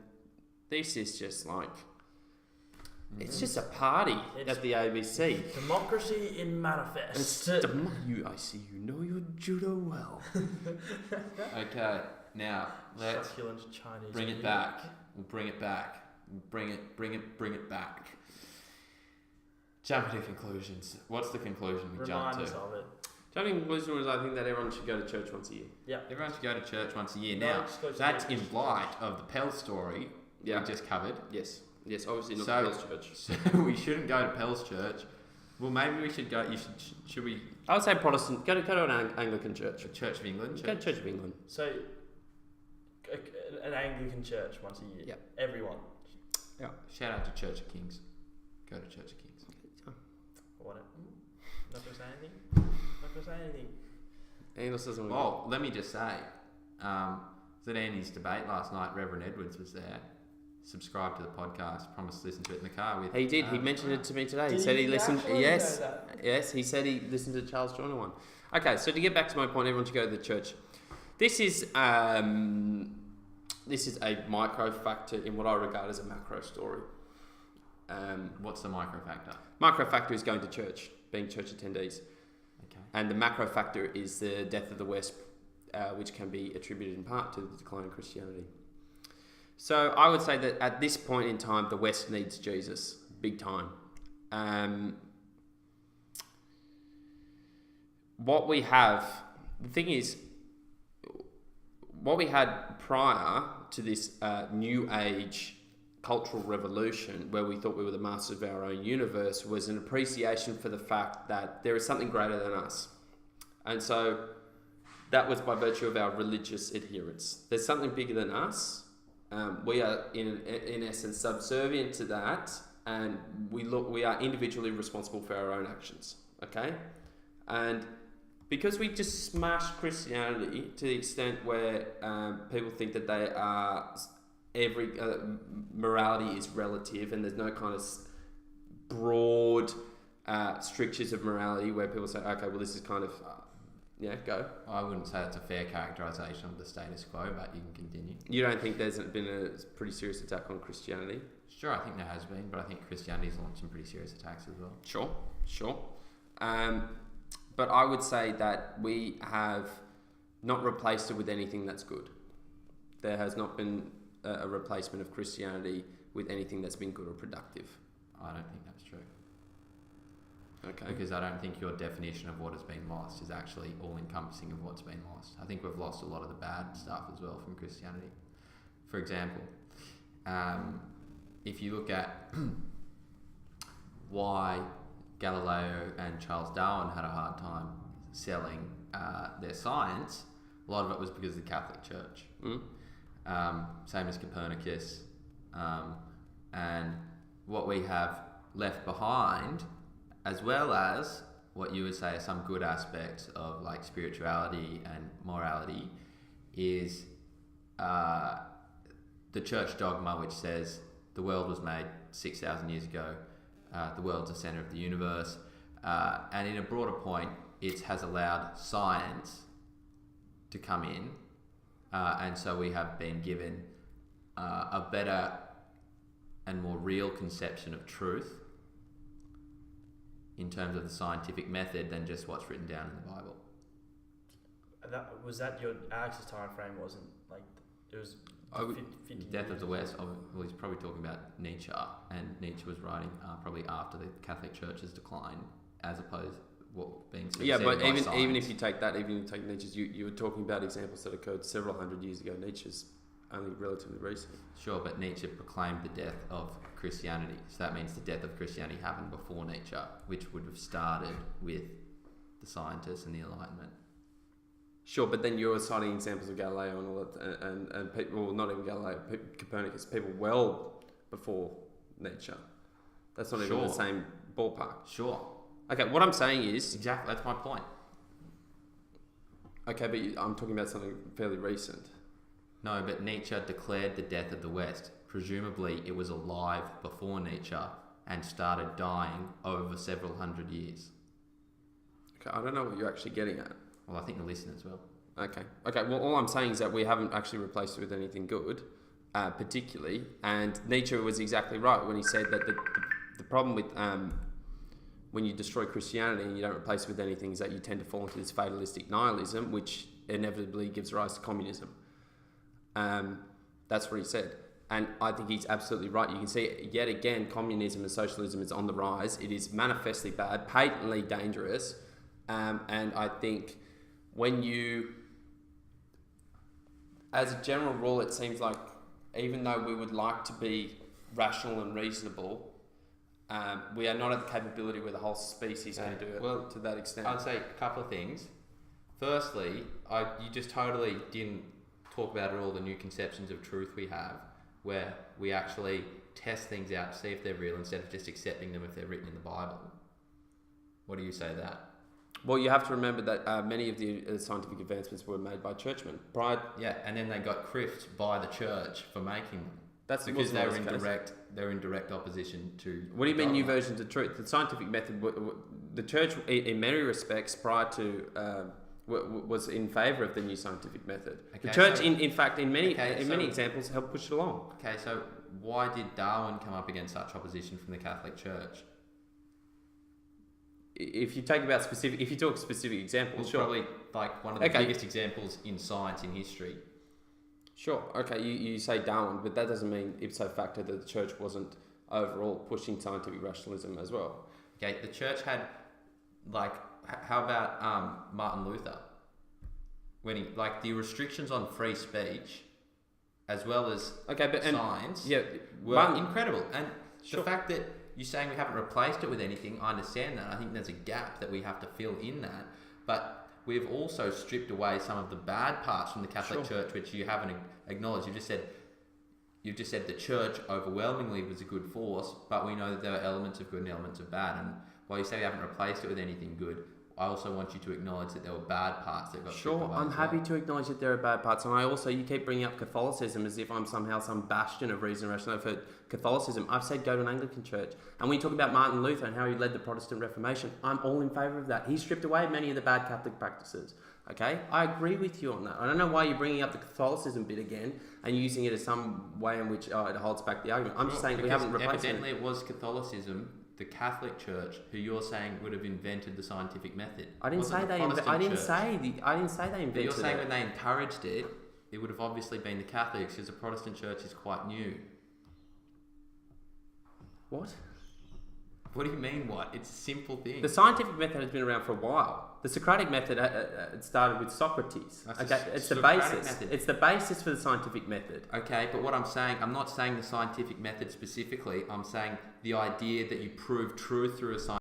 this is just like... It's just a party at the ABC. Democracy in manifest. I see you know your judo well. Okay, now let's Succulent Chinese bring it music. back. We'll bring it back. Bring it back. Jump to conclusions. What's the conclusion we jump Remind to? us of it. Jumping conclusion was I think that everyone should go to church once a year. Yeah. Everyone should go to church once a year. No, Now, just go to that's church. in light of the Pell story we just covered. Yes, obviously not So- Pell's church. So we shouldn't go to Pell's church. Well, maybe we should go. Should we? I would say Protestant. Go to an Anglican church. Church of England. Go to Church of England. So, an Anglican church once a year. Yep. Everyone. Yeah. Shout out to Church of Kings. Go to Church of Kings. Whatever. Not gonna say anything. English doesn't. Well, let me just say, was at Andy's debate last night. Reverend Edwards was there. Subscribe to the podcast. Promised to listen to it in the car with. He did. He mentioned it to me today. He Did said he he listened. actually Yes, know that? yes. He said he listened to the Charles Joyner one. Okay, so to get back to my point, everyone should go to the church. This is a micro factor in what I regard as a macro story. What's the micro factor? Micro factor is going to church, being church attendees, Okay. and the macro factor is the death of the West, which can be attributed in part to the decline in Christianity. So I would say that at this point in time, the West needs Jesus, big time. What we have, the thing is, what we had prior to this new age cultural revolution, where we thought we were the masters of our own universe, was an appreciation for the fact that there is something greater than us. And so that was by virtue of our religious adherence. There's something bigger than us. We are in essence subservient to that, and we are individually responsible for our own actions. Okay, and because we just smash Christianity to the extent where people think that they are morality is relative, and there's no kind of broad strictures of morality where people say, okay, well this is kind of go. I wouldn't say it's a fair characterisation of the status quo, but you can continue. You don't think there's been a pretty serious attack on Christianity? Sure, I think there has been, but I think Christianity's launched some pretty serious attacks as well. Sure. But I would say that we have not replaced it with anything that's good. There has not been a replacement of Christianity with anything that's been good or productive. I don't think that's true. Okay. Because I don't think your definition of what has been lost is actually all-encompassing of what's been lost. I think we've lost a lot of the bad stuff as well from Christianity. For example, if you look at why Galileo and Charles Darwin had a hard time selling their science, a lot of it was because of the Catholic Church. Same as Copernicus. And what we have left behind, as well as what you would say are some good aspects of like spirituality and morality, is the church dogma, which says the world was made 6,000 years ago, the world's the center of the universe, and in a broader point, it has allowed science to come in, and so we have been given a better and more real conception of truth in terms of the scientific method than just what's written down in the Bible. Was that your Alex's time frame? Wasn't like it was 50 Death years. of the West. Well, he's probably talking about Nietzsche, and Nietzsche was writing probably after the Catholic Church's decline, as opposed what being Yeah, but by even science. if you take that, even if you take Nietzsche's, you were talking about examples that occurred several hundred years ago. Nietzsche's only relatively recent. Sure, but Nietzsche proclaimed the death of Christianity, so that means the death of Christianity happened before Nietzsche, which would have started with the scientists and the Enlightenment. Sure, but then you're citing examples of Galileo and all that, and people, well, not even Galileo, Copernicus, people well before Nietzsche. That's not even the same ballpark. Sure. Okay, what I'm saying is... Exactly, that's my point. Okay, but I'm talking about something fairly recent. No, but Nietzsche declared the death of the West. Presumably, it was alive before Nietzsche and started dying over several hundred years. Okay, I don't know what you're actually getting at. Well, I think the listeners will. Okay, well, all I'm saying is that we haven't actually replaced it with anything good, particularly, and Nietzsche was exactly right when he said that the problem with when you destroy Christianity and you don't replace it with anything is that you tend to fall into this fatalistic nihilism, which inevitably gives rise to communism. That's what he said. And I think he's absolutely right. You can see, yet again, communism and socialism is on the rise. It is manifestly bad, patently dangerous. And I think when you, as a general rule, it seems like even though we would like to be rational and reasonable, we are not at the capability where the whole species can do it to that extent. I'd say a couple of things. Firstly, you just totally didn't talk about all the new conceptions of truth we have, where we actually test things out to see if they're real instead of just accepting them if they're written in the Bible. What do you say to that? Well, you have to remember that many of the scientific advancements were made by churchmen. Yeah, and then they got criffed by the church for making them. That's because they were in direct opposition to. What do you mean new versions of truth? The scientific method, the church, in many respects, prior to was in favour of the new scientific method. Okay, the church, so, in fact, in many examples, helped push it along. Okay, so why did Darwin come up against such opposition from the Catholic Church? If you talk specific examples, well, sure. Probably like one of the biggest examples in science in history. Sure. Okay, you say Darwin, but that doesn't mean ipso facto that the church wasn't overall pushing scientific rationalism as well. Okay, the church had, like, how about Martin Luther? When he, like, the restrictions on free speech, as well as science, were incredible. And the fact that you're saying we haven't replaced it with anything, I understand that. I think there's a gap that we have to fill in that. But we've also stripped away some of the bad parts from the Catholic Church, which you haven't acknowledged. You've just said the church overwhelmingly was a good force, but we know that there are elements of good and elements of bad. And while you say we haven't replaced it with anything good, I also want you to acknowledge that there were bad parts that got stripped away. I'm happy to acknowledge that there are bad parts, and you keep bringing up Catholicism as if I'm somehow some bastion of reason and rationality for Catholicism. I've said go to an Anglican church, and when you talk about Martin Luther and how he led the Protestant Reformation, I'm all in favour of that. He stripped away many of the bad Catholic practices. Okay, I agree with you on that. I don't know why you're bringing up the Catholicism bit again and using it as some way in which it holds back the argument. I'm just saying we haven't replaced it. Evidently, it was Catholicism, the Catholic Church, who you're saying would have invented the scientific method. I didn't say they invented it. But you're saying when they encouraged it, it would have obviously been the Catholics, because the Protestant Church is quite new. What? What do you mean, what? It's a simple thing. The scientific method has been around for a while. The Socratic method started with Socrates. It's the basis. Method. It's the basis for the scientific method. Okay, but what I'm saying, I'm not saying the scientific method specifically. I'm saying the idea that you prove truth through a scientific